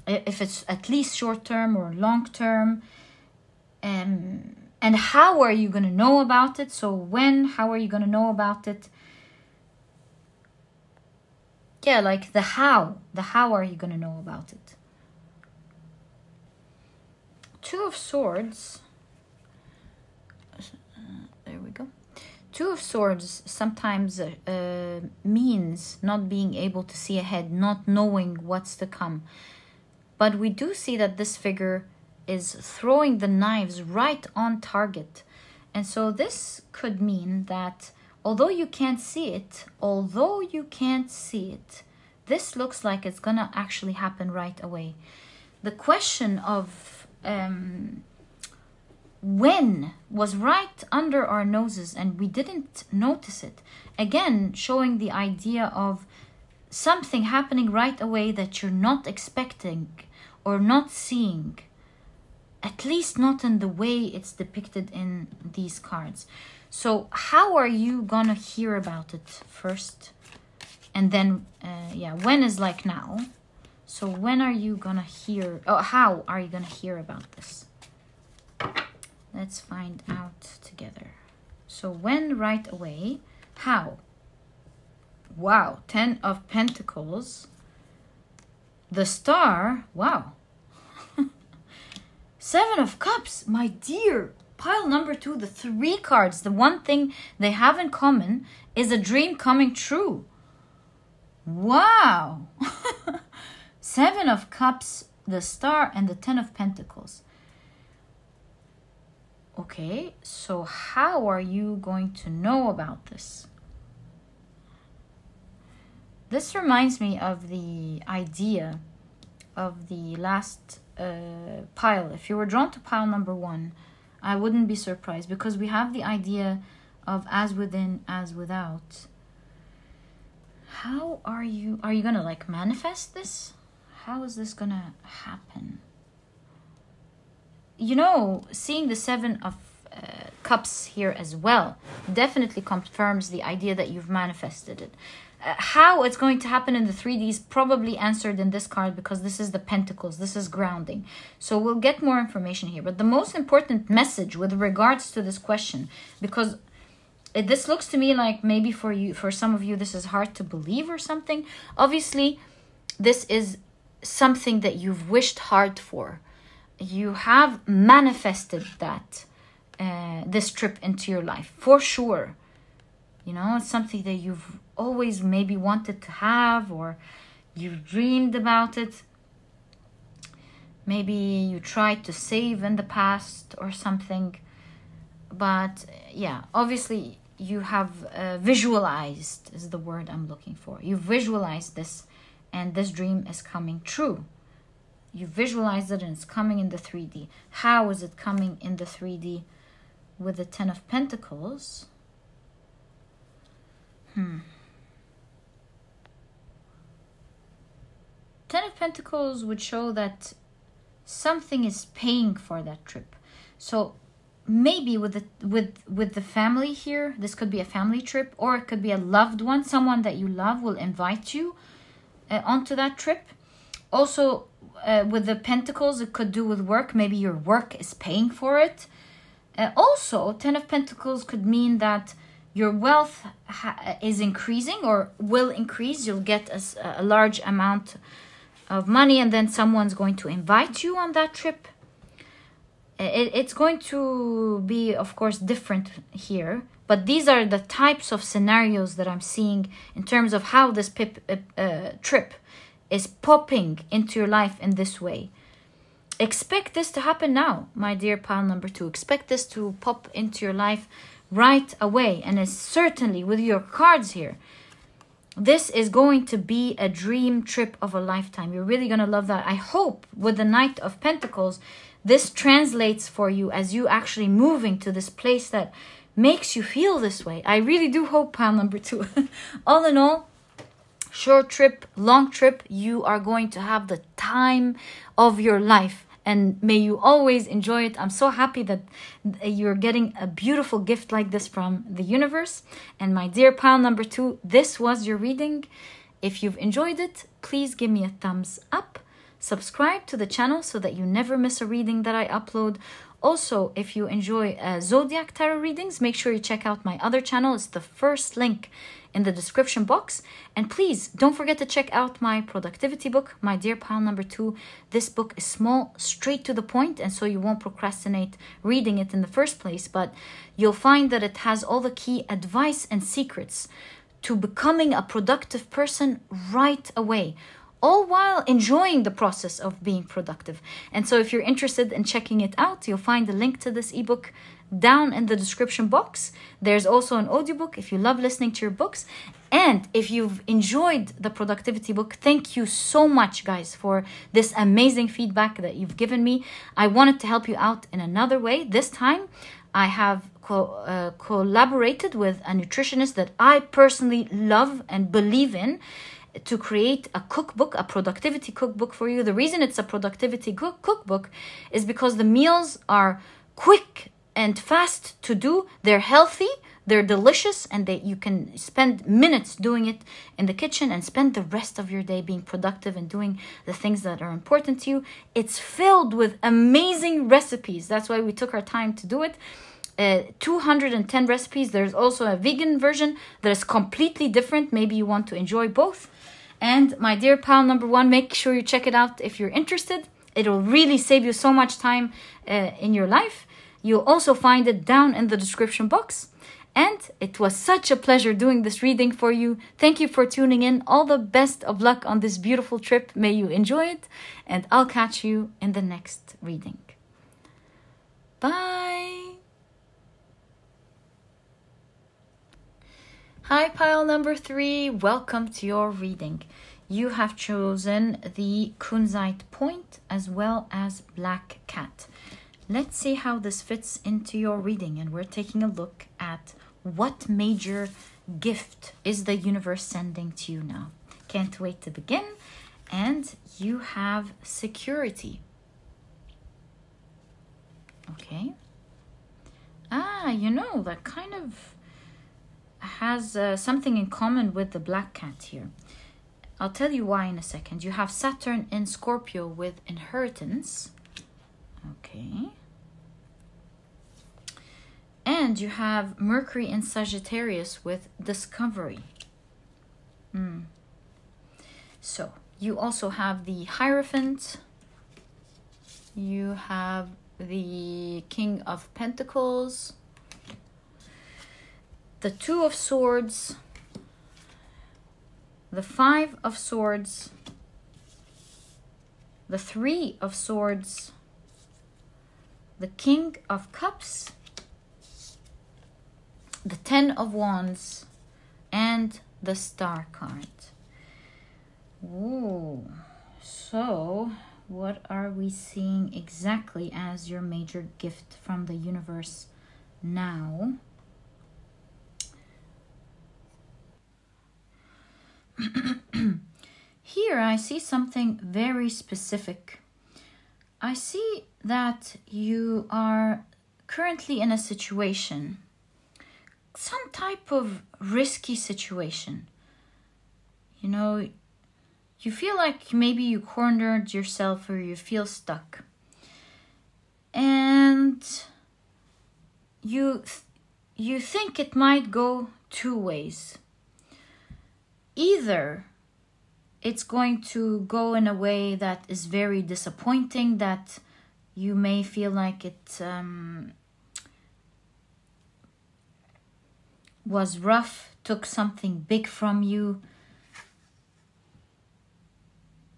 if it's at least short term or long term, and how are you going to know about it. So how are you going to know about it? Yeah, like the how are you going to know about it? Two of Swords. There we go. Two of Swords sometimes means not being able to see ahead, not knowing what's to come. But we do see that this figure is throwing the knives right on target. And so this could mean that although you can't see it, this looks like it's gonna actually happen right away. The question of when was right under our noses and we didn't notice it. Again, showing the idea of something happening right away that you're not expecting or not seeing. At least not in the way it's depicted in these cards. So how are you gonna hear about it first? And then, when is like now. So when are you gonna hear, how are you gonna hear about this? Let's find out together. So when right away, how? Wow, 10 of Pentacles. The Star, wow. 7 of Cups, my dear. Pile number 2, the 3 cards. The one thing they have in common is a dream coming true. Wow. 7 of Cups, the Star, and the 10 of Pentacles. Okay, so how are you going to know about this? This reminds me of the idea of the last pile. If you were drawn to pile number 1, I wouldn't be surprised, because we have the idea of as within, as without. How are you gonna like manifest this? How is this gonna happen? You know, seeing the 7 of Cups here as well. Definitely confirms the idea that you've manifested it. How it's going to happen in the 3D is probably answered in this card, because this is the Pentacles. This is grounding. So we'll get more information here. But the most important message with regards to this question, because this looks to me like maybe for some of you, this is hard to believe or something. Obviously, this is something that you've wished hard for. You have manifested that, this trip into your life, for sure. You know, it's something that you've always maybe wanted to have, or you've dreamed about it. Maybe you tried to save in the past or something. But yeah, obviously you have visualized, is the word I'm looking for. You visualized this, and this dream is coming true. You visualized it and it's coming in the 3D. How is it coming in the 3D with the 10 of Pentacles? 10 of Pentacles would show that something is paying for that trip. So maybe with the family here, this could be a family trip, or it could be a loved one, someone that you love will invite you onto that trip. Also, with the Pentacles, it could do with work. Maybe your work is paying for it. Also, 10 of Pentacles could mean that your wealth is increasing or will increase. You'll get a large amount of money, and then someone's going to invite you on that trip. It's going to be, of course, different here. But these are the types of scenarios that I'm seeing in terms of how this trip is popping into your life in this way. Expect this to happen now, my dear pile number 2. Expect this to pop into your life right away. And it's certainly with your cards here, this is going to be a dream trip of a lifetime. You're really going to love that. I hope with the Knight of Pentacles, this translates for you as you actually moving to this place that makes you feel this way. I really do hope, pile number 2. All in all, short trip, long trip, you are going to have the time of your life. And may you always enjoy it. I'm so happy that you're getting a beautiful gift like this from the universe. And my dear pile number 2, this was your reading. If you've enjoyed it, please give me a thumbs up. Subscribe to the channel so that you never miss a reading that I upload. Also, if you enjoy Zodiac Tarot readings, make sure you check out my other channel. It's the first link in the description box. And please don't forget to check out my productivity book, my dear pile number 2. This book is small, straight to the point, and so you won't procrastinate reading it in the first place. But you'll find that it has all the key advice and secrets to becoming a productive person right away, all while enjoying the process of being productive. And so if you're interested in checking it out, you'll find the link to this ebook down in the description box. There's also an audiobook if you love listening to your books. And if you've enjoyed the productivity book, thank you so much, guys, for this amazing feedback that you've given me. I wanted to help you out in another way. This time, I have collaborated with a nutritionist that I personally love and believe in, to create a cookbook, a productivity cookbook for you. The reason it's a productivity cookbook is because the meals are quick and fast to do. They're healthy, they're delicious, and you can spend minutes doing it in the kitchen and spend the rest of your day being productive and doing the things that are important to you. It's filled with amazing recipes. That's why we took our time to do it. 210 recipes. There's also a vegan version that is completely different. Maybe you want to enjoy both. And my dear pile number 1, make sure you check it out if you're interested. It'll really save you so much time in your life. You'll also find it down in the description box. And it was such a pleasure doing this reading for you. Thank you for tuning in. All the best of luck on this beautiful trip. May you enjoy it. And I'll catch you in the next reading. Bye. Hi, pile number 3. Welcome to your reading. You have chosen the Koonzite point as well as Black Cat. Let's see how this fits into your reading. And we're taking a look at what major gift is the universe sending to you now. Can't wait to begin. And you have security. Okay. Ah, you know, that kind of has something in common with the black cat here. I'll tell you why in a second. You have Saturn in Scorpio with inheritance. Okay. And you have Mercury in Sagittarius with discovery. So you also have the Hierophant. You have the King of Pentacles. The Two of Swords. The Five of Swords. The Three of Swords. The King of Cups. The Ten of Wands. And the Star card. Ooh, so what are we seeing exactly as your major gift from the universe now? Here I see something very specific. I see that you are currently in a situation, some type of risky situation. You know, you feel like maybe you cornered yourself or you feel stuck. And you think it might go two ways. Either it's going to go in a way that is very disappointing, that you may feel like it was rough, took something big from you.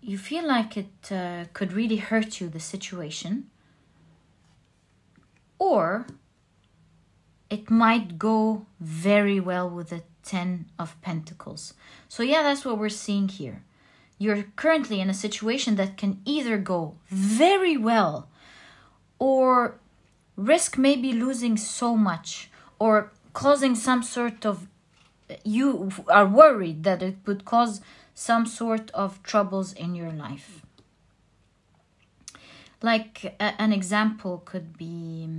You feel like it could really hurt you, the situation. Or it might go very well with the Ten of Pentacles. So yeah, that's what we're seeing here. You're currently in a situation that can either go very well or risk maybe losing so much or causing some sort of, you are worried that it would cause some sort of troubles in your life. Like an example could be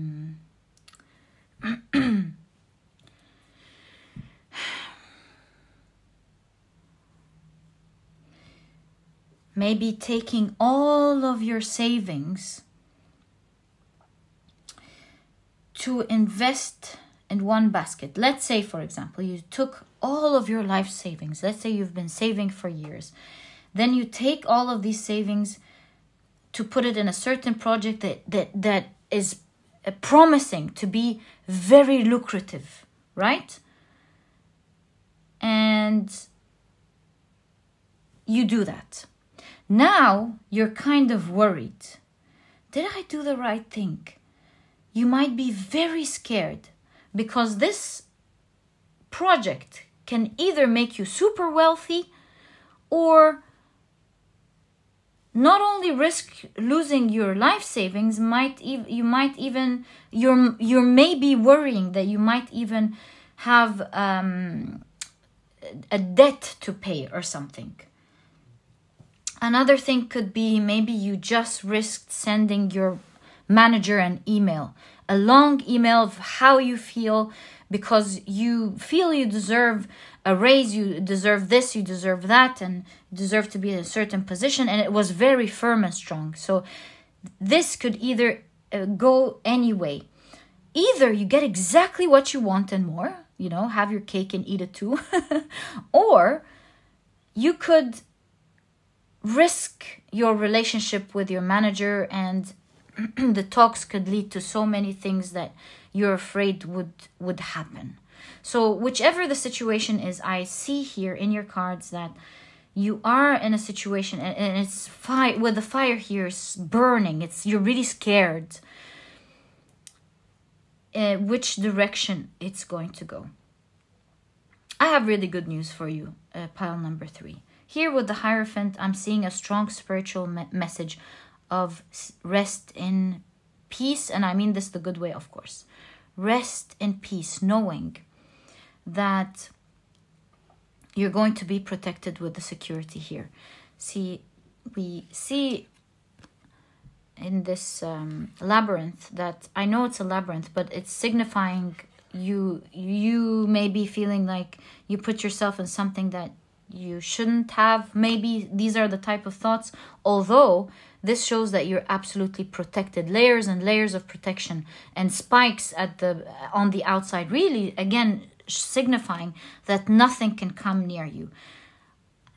maybe taking all of your savings to invest in one basket. Let's say, for example, you took all of your life savings. Let's say you've been saving for years. Then you take all of these savings to put it in a certain project that is promising to be very lucrative, right? And you do that. Now you're kind of worried. Did I do the right thing? You might be very scared because this project can either make you super wealthy or not only risk losing your life savings, you may be worrying that you might even have a debt to pay or something. Another thing could be maybe you just risked sending your manager an email, a long email of how you feel, because you feel you deserve a raise, you deserve this, you deserve that, and deserve to be in a certain position, and it was very firm and strong. So this could either go any way. Either you get exactly what you want and more, you know, have your cake and eat it too, or you could risk your relationship with your manager, and the talks could lead to so many things that you're afraid would happen. So whichever the situation is, I see here in your cards that you are in a situation, and it's fire, with the fire here is burning. You're really scared which direction it's going to go. I have really good news for you, pile number 3. Here with the Hierophant, I'm seeing a strong spiritual message of rest in peace. And I mean this the good way, of course. Rest in peace, knowing that you're going to be protected with the security here. See, we see in this labyrinth, that I know it's a labyrinth, but it's signifying you may be feeling like you put yourself in something that you shouldn't have. Maybe these are the type of thoughts, although this shows that you're absolutely protected. Layers and layers of protection and spikes on the outside, really, again, signifying that nothing can come near you.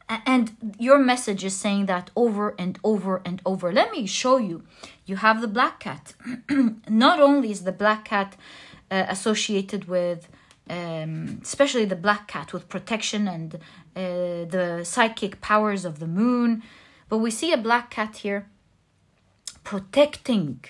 And your message is saying that over and over and over. Let me show you. You have the black cat. Not only is the black cat associated with, especially the black cat, with protection and the psychic powers of the moon, but we see a black cat here protecting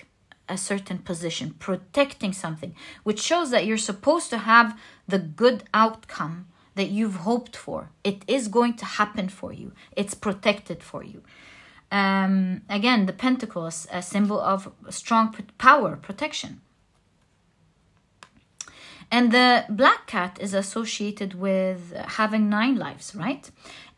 a certain position, protecting something, which shows that you're supposed to have the good outcome that you've hoped for. It is going to happen for you. It's protected for you. Again, the pentacle is a symbol of strong power, protection. And the black cat is associated with having 9 lives, right?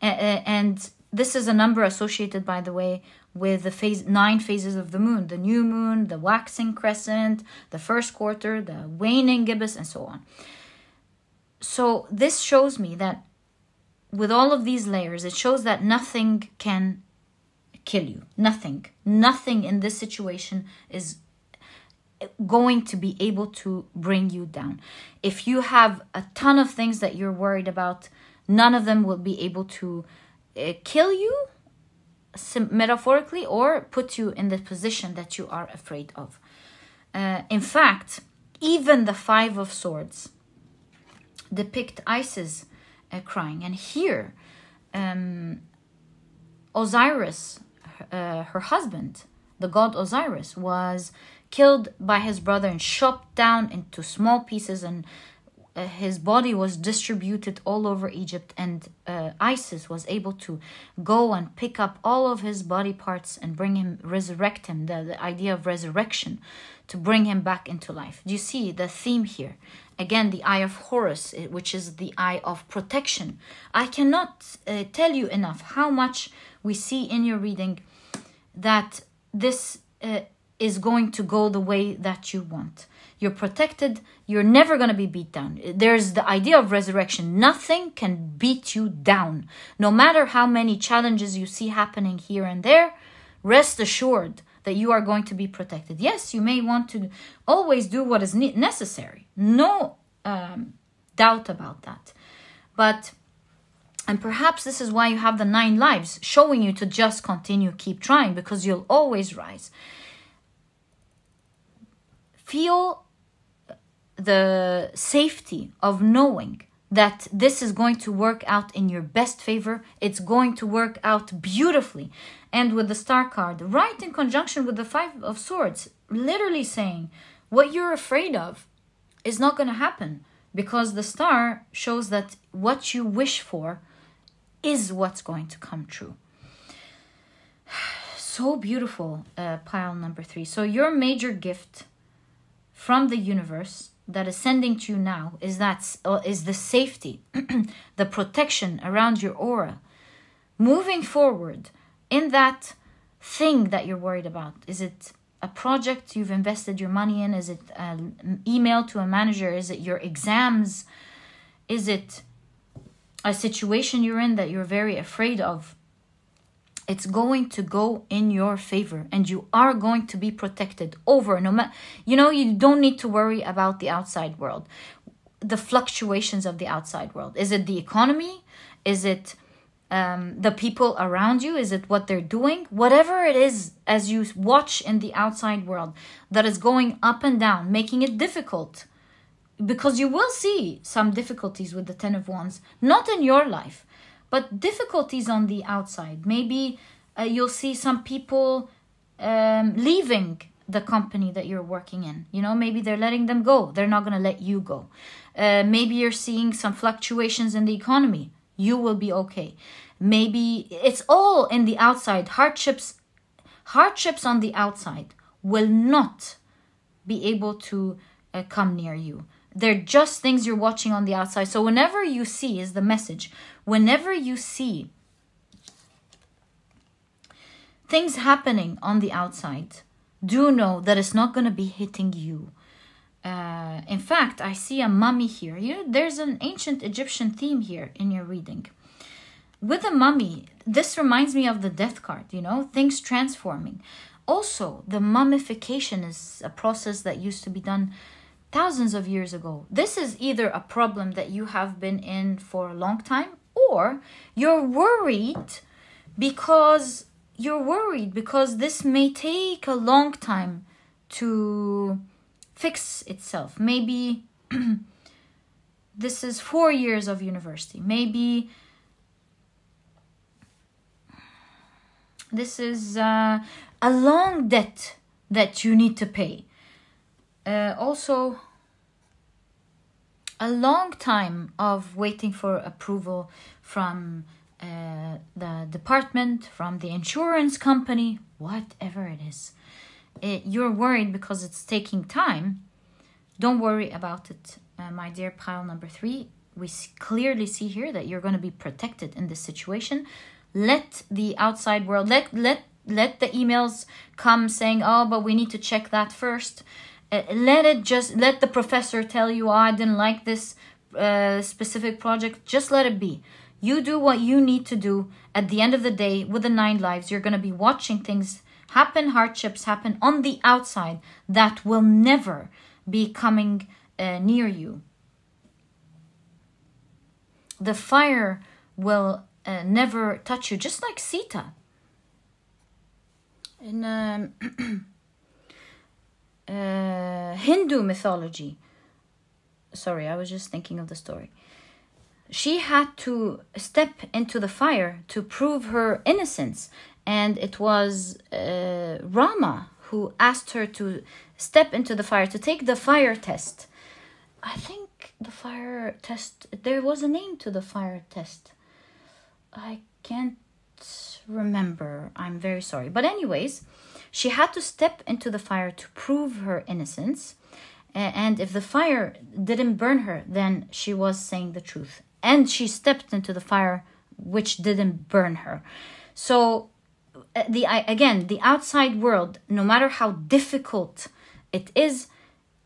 And this is a number associated, by the way, with the 9 phases of the moon. The new moon, the waxing crescent, the first quarter, the waning gibbous, and so on. So this shows me that with all of these layers, it shows that nothing can kill you. Nothing in this situation is going to be able to bring you down. If you have a ton of things that you're worried about, none of them will be able to kill you, metaphorically, or put you in the position that you are afraid of. In fact, even the 5 of Swords depict Isis crying. And here, Osiris, her husband, the god Osiris, was killed by his brother and chopped down into small pieces, and his body was distributed all over Egypt, and Isis was able to go and pick up all of his body parts and resurrect him, the idea of resurrection, to bring him back into life. Do you see the theme here? Again, the eye of Horus, which is the eye of protection. I cannot tell you enough how much we see in your reading that this is going to go the way that you want. You're protected. You're never going to be beat down. There's the idea of resurrection. Nothing can beat you down. No matter how many challenges you see happening here and there, rest assured that you are going to be protected. Yes, you may want to always do what is necessary. No doubt about that. And perhaps this is why you have the 9 lives, showing you to just continue, keep trying, because you'll always rise. Feel the safety of knowing that this is going to work out in your best favor. It's going to work out beautifully. And with the Star card, right in conjunction with the 5 of Swords, literally saying what you're afraid of is not going to happen, because the Star shows that what you wish for is what's going to come true. So beautiful, pile number 3. So your major gift from the universe that is sending to you now is the safety, the protection around your aura. Moving forward in that thing that you're worried about. Is it a project you've invested your money in? Is it an email to a manager? Is it your exams? Is it a situation you're in that you're very afraid of? It's going to go in your favor, and you are going to be protected over. You don't need to worry about the outside world, the fluctuations of the outside world. Is it the economy? Is it the people around you? Is it what they're doing? Whatever it is, as you watch in the outside world that is going up and down, making it difficult, because you will see some difficulties with the 10 of Wands, not in your life, but difficulties on the outside. Maybe you'll see some people leaving the company that you're working in. Maybe they're letting them go. They're not going to let you go. Maybe you're seeing some fluctuations in the economy. You will be okay. Maybe it's all in the outside. Hardships on the outside will not be able to come near you. They're just things you're watching on the outside. So whenever you see, is the message, whenever you see things happening on the outside, do know that it's not going to be hitting you. In fact, I see a mummy here. There's an ancient Egyptian theme here in your reading. With a mummy, this reminds me of the death card, things transforming. Also, the mummification is a process that used to be done thousands of years ago. This is either a problem that you have been in for a long time, or you're worried because this may take a long time to fix itself. Maybe this is 4 years of university. Maybe this is a long debt that you need to pay. Also, a long time of waiting for approval from the department, from the insurance company, whatever it is. You're worried because it's taking time. Don't worry about it, my dear pile number 3. We clearly see here that you're going to be protected in this situation. Let the outside world, let the emails come saying, oh, but we need to check that first. Let the professor tell you, oh, I didn't like this specific project. Just let it be. You do what you need to do. At the end of the day, with the 9 lives, you're going to be watching things happen, hardships happen on the outside that will never be coming near you. The fire will never touch you, just like Sita. In Hindu mythology. Sorry, I was just thinking of the story. She had to step into the fire to prove her innocence. And it was Rama who asked her to step into the fire, to take the fire test. I think the fire test, there was a name to the fire test. I can't remember. I'm very sorry. But anyways, she had to step into the fire to prove her innocence. And if the fire didn't burn her, then she was saying the truth. And she stepped into the fire, which didn't burn her. So, the outside world, no matter how difficult it is,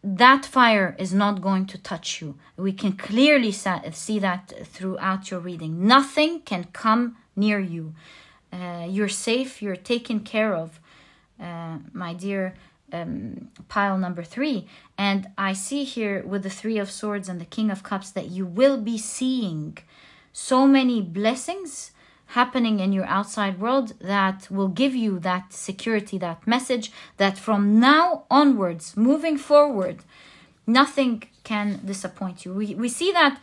that fire is not going to touch you. We can clearly see that throughout your reading. Nothing can come near you. You're safe. You're taken care of, my dear pile number 3. And I see here with the 3 of Swords and the King of Cups that you will be seeing so many blessings happening in your outside world that will give you that security, that message that from now onwards, moving forward, nothing can disappoint you. We see that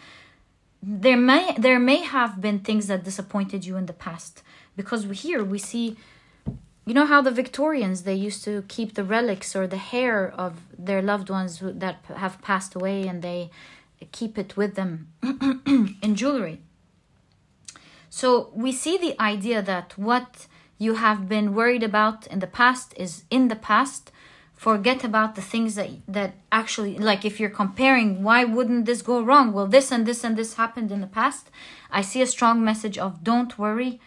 there may have been things that disappointed you in the past, because here we see, you know how the Victorians, they used to keep the relics or the hair of their loved ones that have passed away, and they keep it with them in jewelry. So we see the idea that what you have been worried about in the past is in the past. Forget about the things that actually, like if you're comparing, why wouldn't this go wrong? Well, this and this and this happened in the past. I see a strong message of don't worry.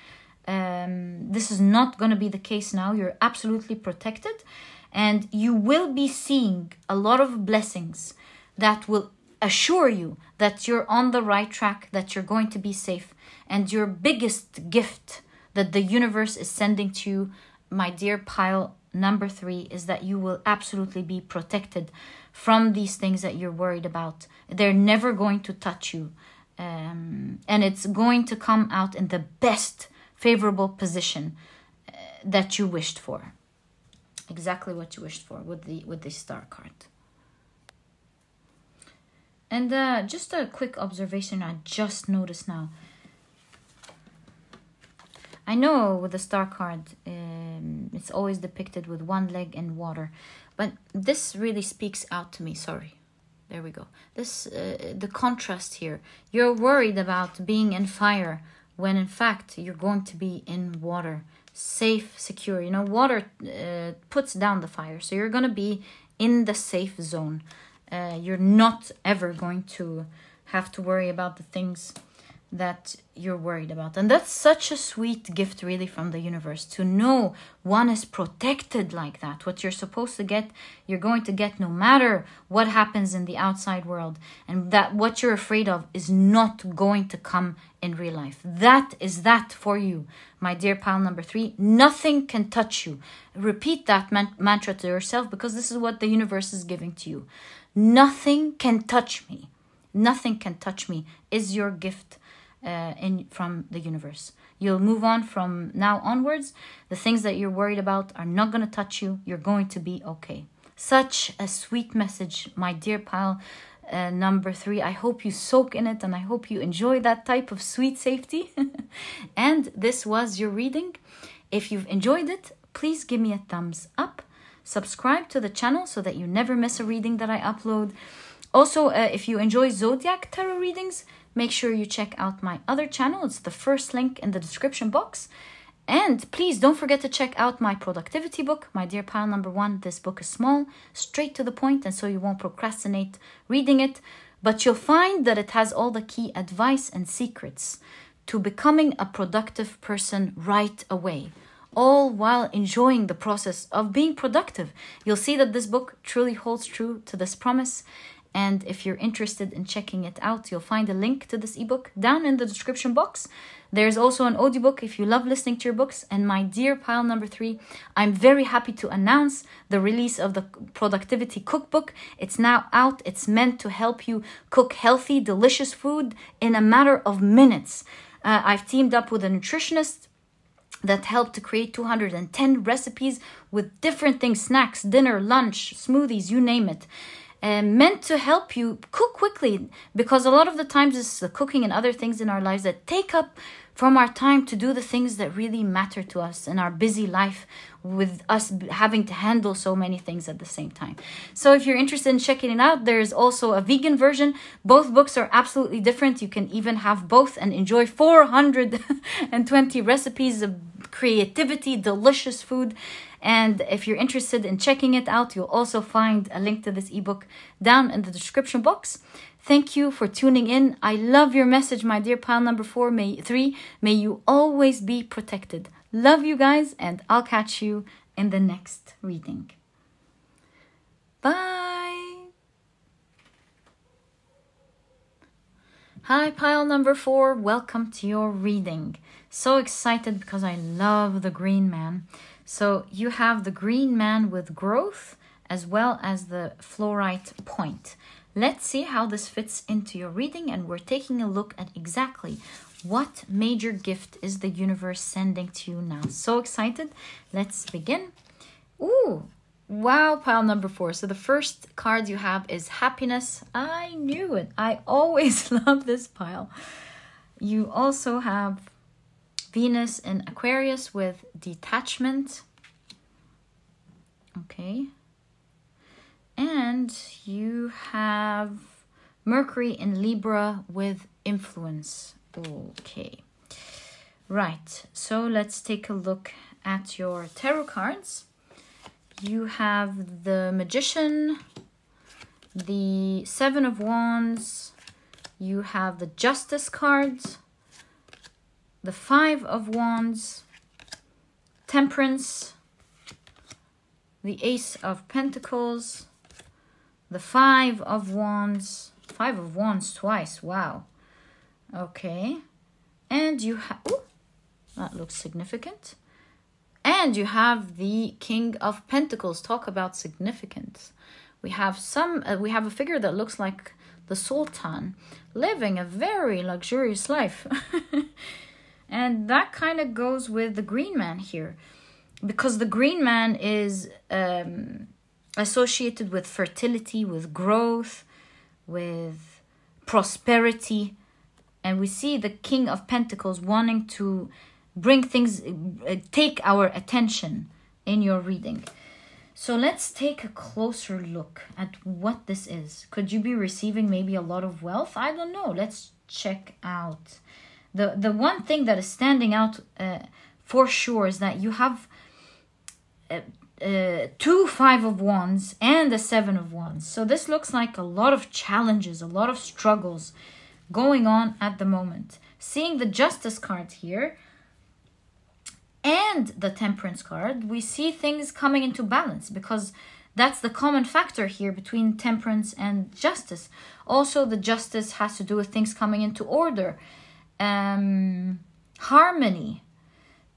This is not going to be the case now. You're absolutely protected. And you will be seeing a lot of blessings that will assure you that you're on the right track, that you're going to be safe. And your biggest gift that the universe is sending to you, my dear pile number 3, is that you will absolutely be protected from these things that you're worried about. They're never going to touch you. And it's going to come out in the best favorable position that you wished for. Exactly what you wished for with the star card. And just a quick observation I just noticed now. I know with the star card, it's always depicted with one leg in water. But this really speaks out to me. Sorry. There we go. This the contrast here. You're worried about being in fire when in fact you're going to be in water. Safe, secure. You know, water puts down the fire. So you're going to be in the safe zone. You're not ever going to have to worry about the things that you're worried about. And that's such a sweet gift really from the universe, to know one is protected like that. What you're supposed to get, you're going to get no matter what happens in the outside world. And that what you're afraid of is not going to come in real life. That is that for you, my dear pile number 3. Nothing can touch you. Repeat that mantra to yourself, because this is what the universe is giving to you. Nothing can touch me. Nothing can touch me is your gift from the universe. You'll move on from now onwards. The things that you're worried about are not going to touch you. You're going to be okay. Such a sweet message, my dear pile number 3. I hope you soak in it, and I hope you enjoy that type of sweet safety. And this was your reading. If you've enjoyed it, please give me a thumbs up. Subscribe to the channel so that you never miss a reading that I upload. Also, if you enjoy Zodiac Tarot readings, make sure you check out my other channel. It's the first link in the description box. And please don't forget to check out my productivity book, my dear pile number 1. This book is small, straight to the point, and so you won't procrastinate reading it. But you'll find that it has all the key advice and secrets to becoming a productive person right away, all while enjoying the process of being productive. You'll see that this book truly holds true to this promise. And if you're interested in checking it out, you'll find a link to this ebook down in the description box. There's also an audiobook if you love listening to your books. And my dear pile number 3, I'm very happy to announce the release of the Productivity Cookbook. It's now out. It's meant to help you cook healthy, delicious food in a matter of minutes. I've teamed up with a nutritionist that helped to create 210 recipes with different things, snacks, dinner, lunch, smoothies, you name it. Meant to help you cook quickly, because a lot of the times it's the cooking and other things in our lives that take up from our time to do the things that really matter to us in our busy life, with us having to handle so many things at the same time. So if you're interested in checking it out, there's also a vegan version. Both books are absolutely different. You can even have both and enjoy 420 recipes of creativity, delicious food. And if you're interested in checking it out, you'll also find a link to this ebook down in the description box. Thank you for tuning in. I love your message, my dear pile number 3. May you always be protected. Love you guys, and I'll catch you in the next reading. Bye. Hi, pile number 4. Welcome to your reading. So excited because I love the green man. So you have the green man with growth as well as the Flourite point. Let's see how this fits into your reading, and we're taking a look at exactly what major gift is the universe sending to you now. So excited. Let's begin. Ooh, wow, pile number 4. So the first card you have is happiness. I knew it. I always love this pile. You also have Venus in Aquarius with detachment. Okay. And you have Mercury in Libra with influence. Okay. Right. So let's take a look at your tarot cards. You have the Magician, the Seven of Wands. You have the Justice cards, the Five of Wands, Temperance, the Ace of Pentacles, the Five of Wands twice, wow. Okay, and you have, that looks significant. And you have the King of Pentacles. Talk about significance. We have a figure that looks like the Sultan, living a very luxurious life. And that kind of goes with the green man here, because the green man is associated with fertility, with growth, with prosperity. And we see the King of Pentacles wanting to bring things, take our attention in your reading. So let's take a closer look at what this is. Could you be receiving maybe a lot of wealth? I don't know. Let's check out. The one thing that is standing out for sure is that you have 2 Five of Wands and a Seven of Wands. So this looks like a lot of challenges, a lot of struggles going on at the moment. seeing the Justice card here and the Temperance card, we see things coming into balance, because that's the common factor here between Temperance and Justice. Also, the Justice has to do with things coming into order. Harmony.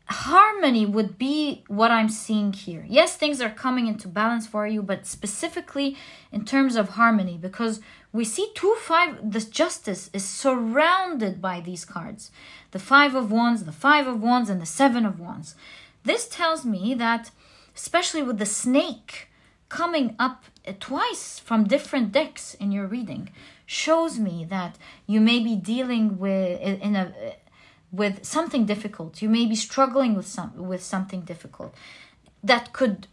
Harmony would be what I'm seeing here. Yes, things are coming into balance for you, but specifically in terms of harmony, because we see 2-5, the Justice is surrounded by these cards. The 5 of Wands, the 5 of Wands, and the 7 of Wands. This tells me that, especially with the Snake coming up twice from different decks in your reading, shows me that you may be dealing with something difficult. You may be struggling with something difficult that could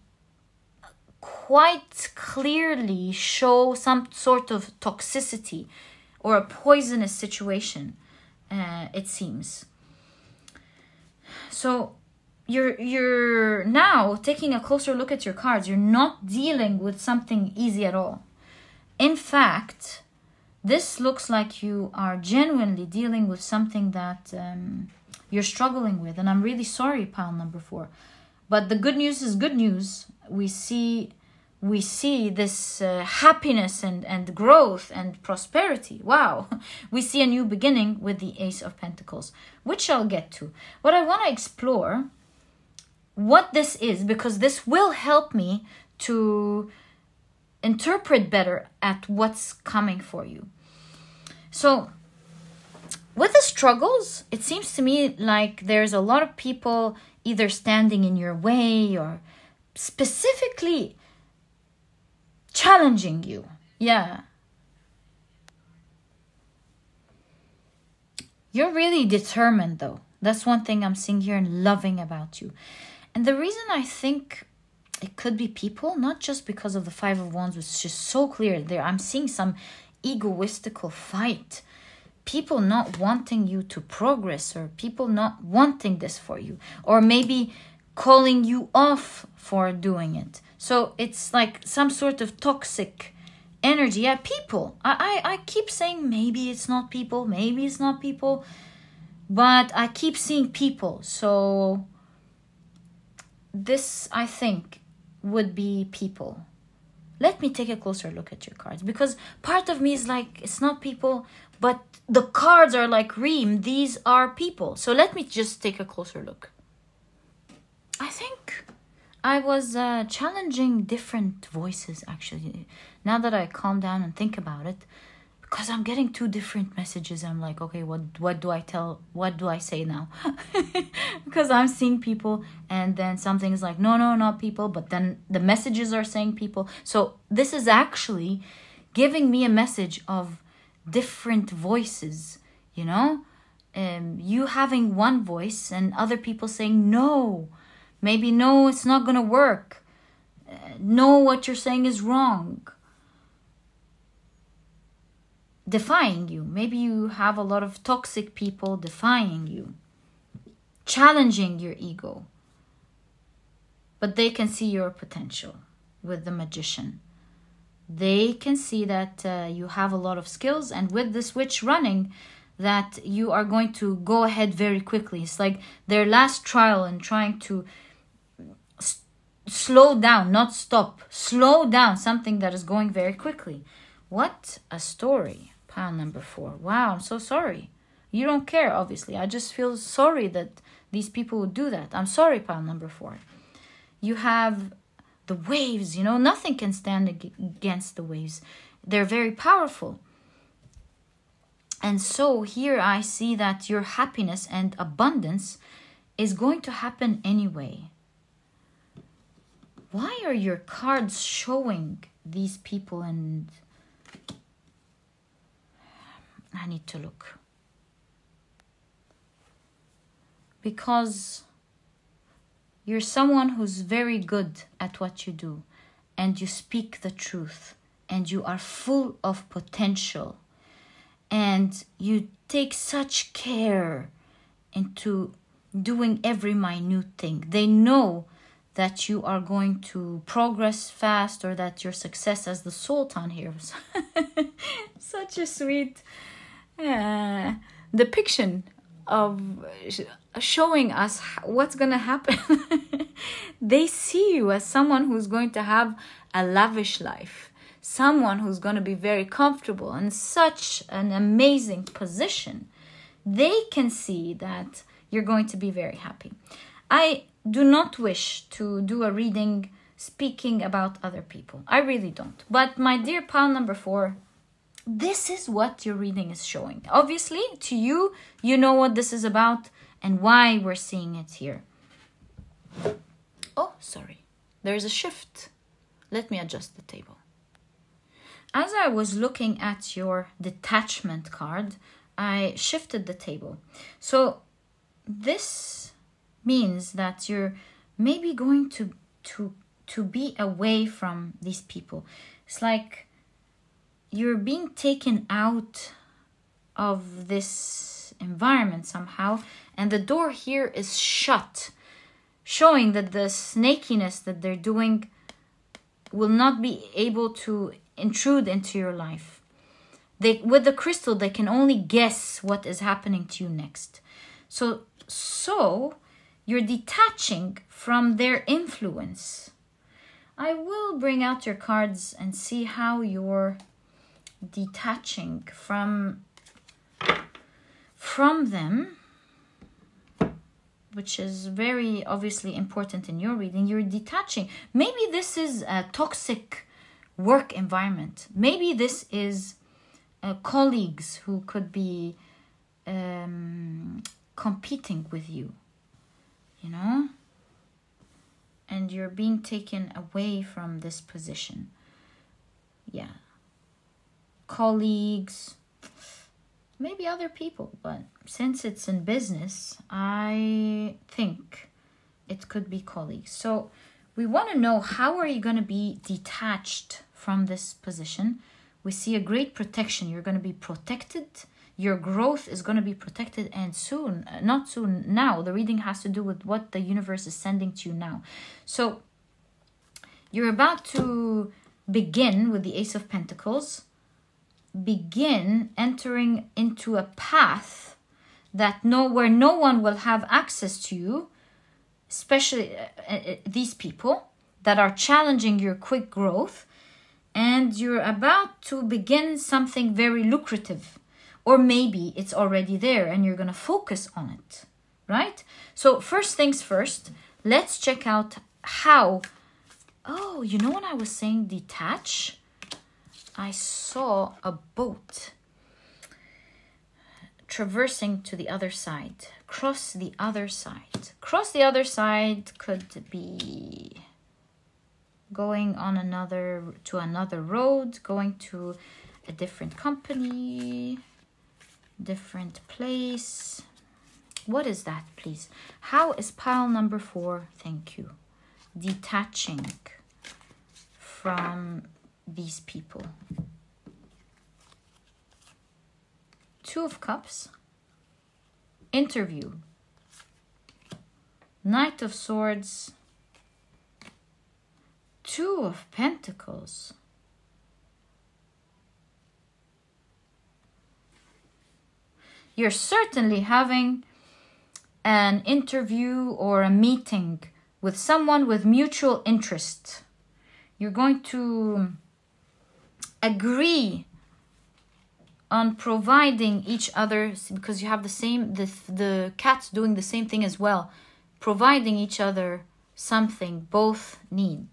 quite clearly show some sort of toxicity or a poisonous situation, it seems. So you're now taking a closer look at your cards. You're not dealing with something easy at all. In fact, this looks like you are genuinely dealing with something that you're struggling with. And I'm really sorry, pile number 4. But the good news is good news. We see this happiness and growth and prosperity. Wow. We see a new beginning with the Ace of Pentacles, which I'll get to. What I want to explore, what this is, because this will help me to interpret better at what's coming for you. So with the struggles, it seems to me like there's a lot of people either standing in your way or specifically challenging you. Yeah. You're really determined, though. That's one thing I'm seeing here and loving about you. And the reason I think it could be people, not just because of the 5 of Wands, which is just so clear there. I'm seeing some egoistical fight. People not wanting you to progress, or people not wanting this for you, or maybe calling you off for doing it. So it's like some sort of toxic energy. Yeah, people. I keep saying maybe it's not people, maybe it's not people, but I keep seeing people. So this, I think, would be people. Let me take a closer look at your cards, because part of me is like, it's not people, but the cards are like, Reem, these are people. So let me just take a closer look. I think I was challenging different voices, actually, now that I calm down and think about it, because I'm getting 2 different messages. I'm like, okay, what do I tell? What do I say now? Because I'm seeing people, and then something's like, no, not people, but then the messages are saying people. So this is actually giving me a message of different voices, you know? You having one voice and other people saying no. Maybe no, it's not going to work. No, what you're saying is wrong. Defying you. Maybe you have a lot of toxic people defying you, challenging your ego. But they can see your potential with the Magician. They can see that you have a lot of skills, and with the switch running, that you are going to go ahead very quickly. It's like their last trial and trying to slow down, not stop. Slow down something that is going very quickly. What a story. Pile number 4. Wow, I'm so sorry. You don't care, obviously. I just feel sorry that these people would do that. I'm sorry, pile number 4. You have the waves, you know. Nothing can stand against the waves. They're very powerful. And so here I see that your happiness and abundance is going to happen anyway. Why are your cards showing these people? And I need to look. Because you're someone who's very good at what you do, and you speak the truth, and you are full of potential, and you take such care into doing every minute thing. They know that you are going to progress fast, or that your success as the Sultan here. Such a sweet depiction showing us what's going to happen. They see you as someone who's going to have a lavish life, someone who's going to be very comfortable in such an amazing position. They can see that you're going to be very happy. I do not wish to do a reading speaking about other people. I really don't. But my dear pile number 4, this is what your reading is showing. Obviously, to you, you know what this is about and why we're seeing it here. Oh, sorry. There's a shift. Let me adjust the table. As I was looking at your detachment card, I shifted the table. So this means that you're maybe going to be away from these people. It's like you're being taken out of this environment somehow, and the door here is shut, showing that the snakiness that they're doing will not be able to intrude into your life. With the crystal, they can only guess what is happening to you next. So you're detaching from their influence. I will bring out your cards and see how you're detaching from them, which is very obviously important in your reading. You're detaching. Maybe this is a toxic work environment. Maybe this is colleagues who could be competing with you, you know? And you're being taken away from this position. Yeah. Colleagues, maybe other people, but since it's in business, I think it could be colleagues. So we want to know, how are you going to be detached from this position? We see a great protection. You're going to be protected. Your growth is going to be protected, and soon, not soon, now. The reading has to do with what the universe is sending to you now. So you're about to begin with the Ace of Pentacles. Begin entering into a path that where no one will have access to you, especially these people that are challenging your quick growth, and you're about to begin something very lucrative, or maybe it's already there and you're going to focus on it, right? So first things first, let's check out how. Oh, you know when I was saying detach, I saw a boat traversing to the other side. Cross the other side. Cross the other side could be going on another road, going to a different company, different place. What is that, please? How is pile number 4? Thank you. Detaching from these people. 2 of Cups. Interview. Knight of Swords. 2 of Pentacles. You're certainly having an interview or a meeting with someone with mutual interest. You're going to agree on providing each other, because you have the same, the cat's doing the same thing as well, providing each other something both need.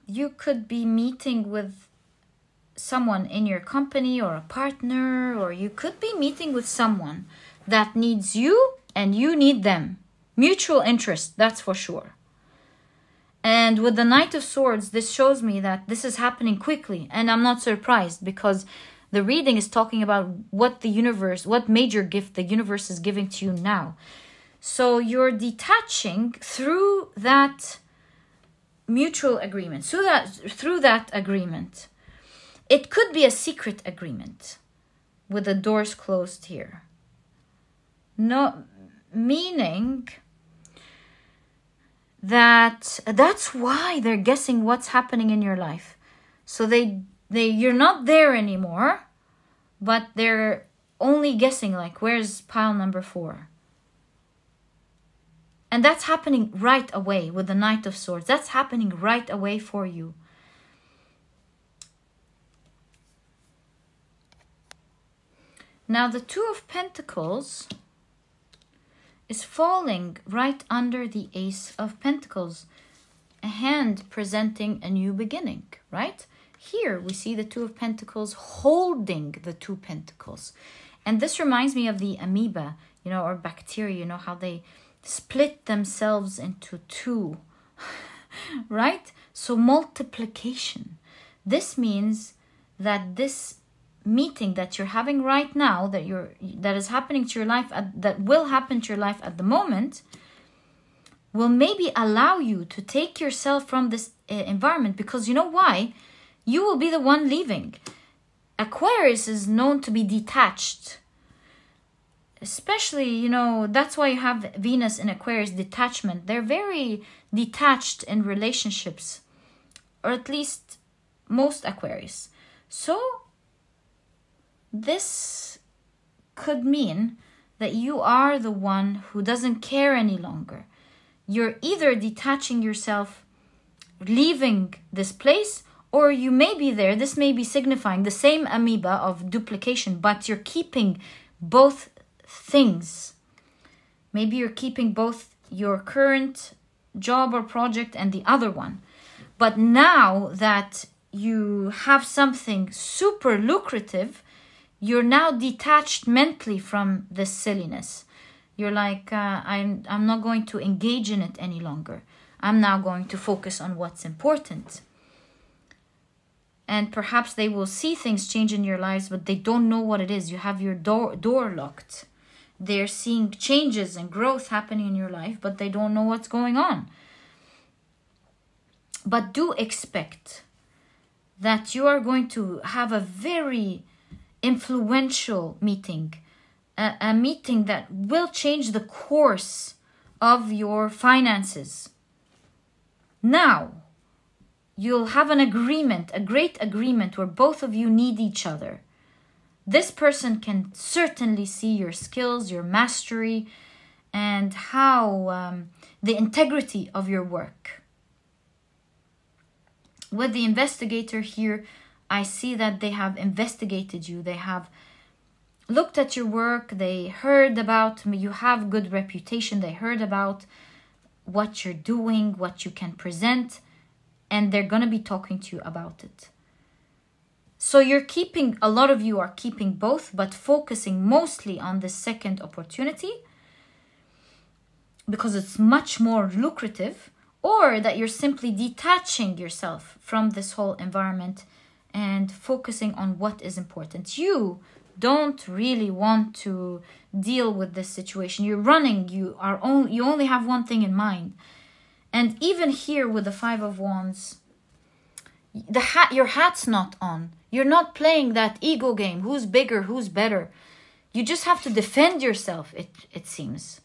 You could be meeting with someone in your company or a partner, or you could be meeting with someone that needs you and you need them. Mutual interest, that's for sure. And with the Knight of Swords, this shows me that this is happening quickly, and I'm not surprised, because the reading is talking about what major gift the universe is giving to you now. So you're detaching through that mutual agreement, through that agreement. It could be a secret agreement with the doors closed here. No, meaning that's why they're guessing what's happening in your life. So you're not there anymore, but they're only guessing like, where's pile number 4? And that's happening right away with the Knight of Swords. That's happening right away for you. Now the Two of Pentacles is falling right under the Ace of Pentacles. A hand presenting a new beginning, right? Here we see the Two of Pentacles holding the Two Pentacles. And this reminds me of the amoeba, you know, or bacteria, you know, how they split themselves into two, right? So multiplication. This means that this meeting that you're having right now, that is happening to your life, that will happen to your life at the moment, will maybe allow you to take yourself from this environment, because you know why? You will be the one leaving. Aquarius is known to be detached. Especially, you know, that's why you have Venus in Aquarius, detachment. They're very detached in relationships, or at least most Aquarius. So this could mean that you are the one who doesn't care any longer. You're either detaching yourself, leaving this place, or you may be there. This may be signifying the same amoeba of duplication, but you're keeping both things. Maybe you're keeping both your current job or project and the other one. But now that you have something super lucrative, you're now detached mentally from this silliness. You're like, I'm not going to engage in it any longer. I'm now going to focus on what's important. And perhaps they will see things change in your lives, but they don't know what it is. You have your door locked. They're seeing changes and growth happening in your life, but they don't know what's going on. But do expect that you are going to have a very influential meeting. A meeting that will change the course of your finances. Now, you'll have an agreement, a great agreement where both of you need each other. This person can certainly see your skills, your mastery, and how the integrity of your work. With the investigator here, I see that they have investigated you. They have looked at your work. They heard about you have good reputation. They heard about what you're doing, what you can present, and they're going to be talking to you about it. So a lot of you are keeping both, but focusing mostly on the second opportunity because it's much more lucrative, or that you're simply detaching yourself from this whole environment and focusing on what is important. You don't really want to deal with this situation. You're running. You only have one thing in mind. And even here with the Five of Wands, your hat's not on. You're not playing that ego game. Who's bigger? Who's better? You just have to defend yourself, it seems.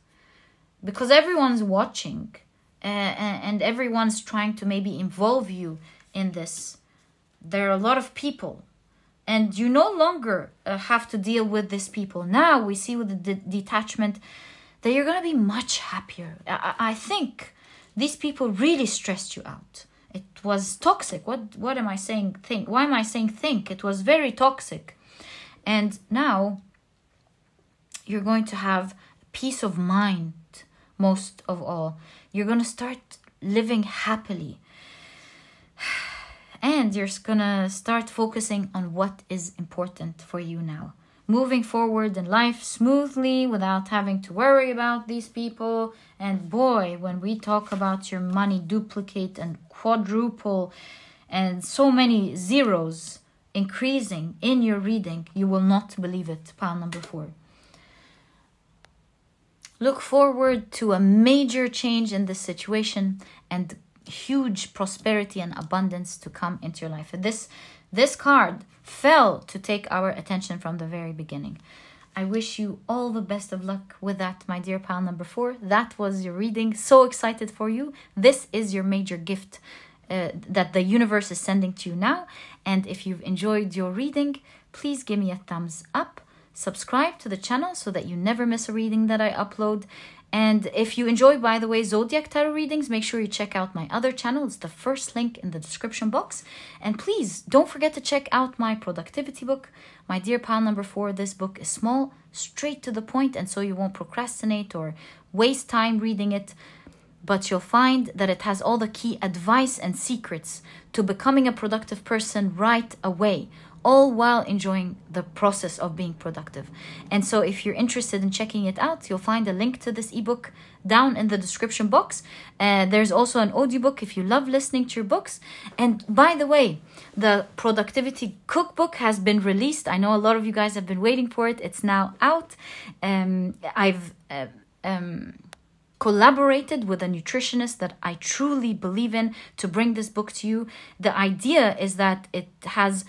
Because everyone's watching. And everyone's trying to maybe involve you in this. There are a lot of people. And you no longer have to deal with these people. Now we see with the detachment that you're going to be much happier. I think these people really stressed you out. It was toxic. What am I saying? Think. Why am I saying think? It was very toxic. And now you're going to have peace of mind most of all. You're going to start living happily. And you're going to start focusing on what is important for you now. Moving forward in life smoothly without having to worry about these people. And boy, when we talk about your money duplicate and quadruple and so many zeros increasing in your reading, you will not believe it. Pile number 4. Look forward to a major change in this situation and huge prosperity and abundance to come into your life. This card fell to take our attention from the very beginning. I wish you all the best of luck with that, my dear pile number 4. That was your reading. So excited for you. This is your major gift that the universe is sending to you now. And if you've enjoyed your reading, please give me a thumbs up. subscribe to the channel so that you never miss a reading that I upload. And if you enjoy, by the way, Zodiac Tarot readings, make sure you check out my other channel. It's the first link in the description box. And please don't forget to check out my productivity book, my dear pile number 4. This book is small, straight to the point, and so you won't procrastinate or waste time reading it. But you'll find that it has all the key advice and secrets to becoming a productive person right away, all while enjoying the process of being productive. And so if you're interested in checking it out, you'll find a link to this ebook down in the description box. There's also an audiobook if you love listening to your books. And by the way, the productivity cookbook has been released. I know a lot of you guys have been waiting for it. It's now out. I've collaborated with a nutritionist that I truly believe in to bring this book to you. The idea is that it has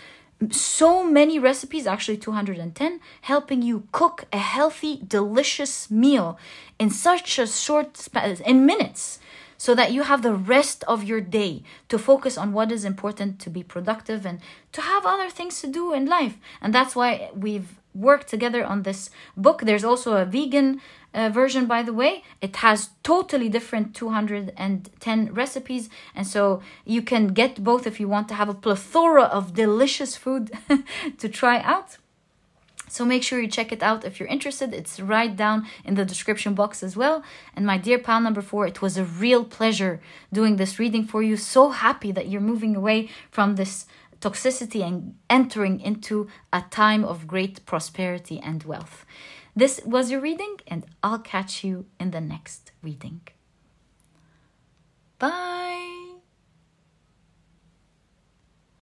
so many recipes, actually 210, helping you cook a healthy, delicious meal in such a short span, in minutes, so that you have the rest of your day to focus on what is important, to be productive, and to have other things to do in life. And that's why we've worked together on this book. There's also a vegan version, by the way. It has totally different 210 recipes, and so you can get both if you want to have a plethora of delicious food to try out. So make sure you check it out if you're interested. It's right down in the description box as well. And my dear pal number 4, it was a real pleasure doing this reading for you. So happy that you're moving away from this toxicity and entering into a time of great prosperity and wealth. This was your reading, and I'll catch you in the next reading. Bye.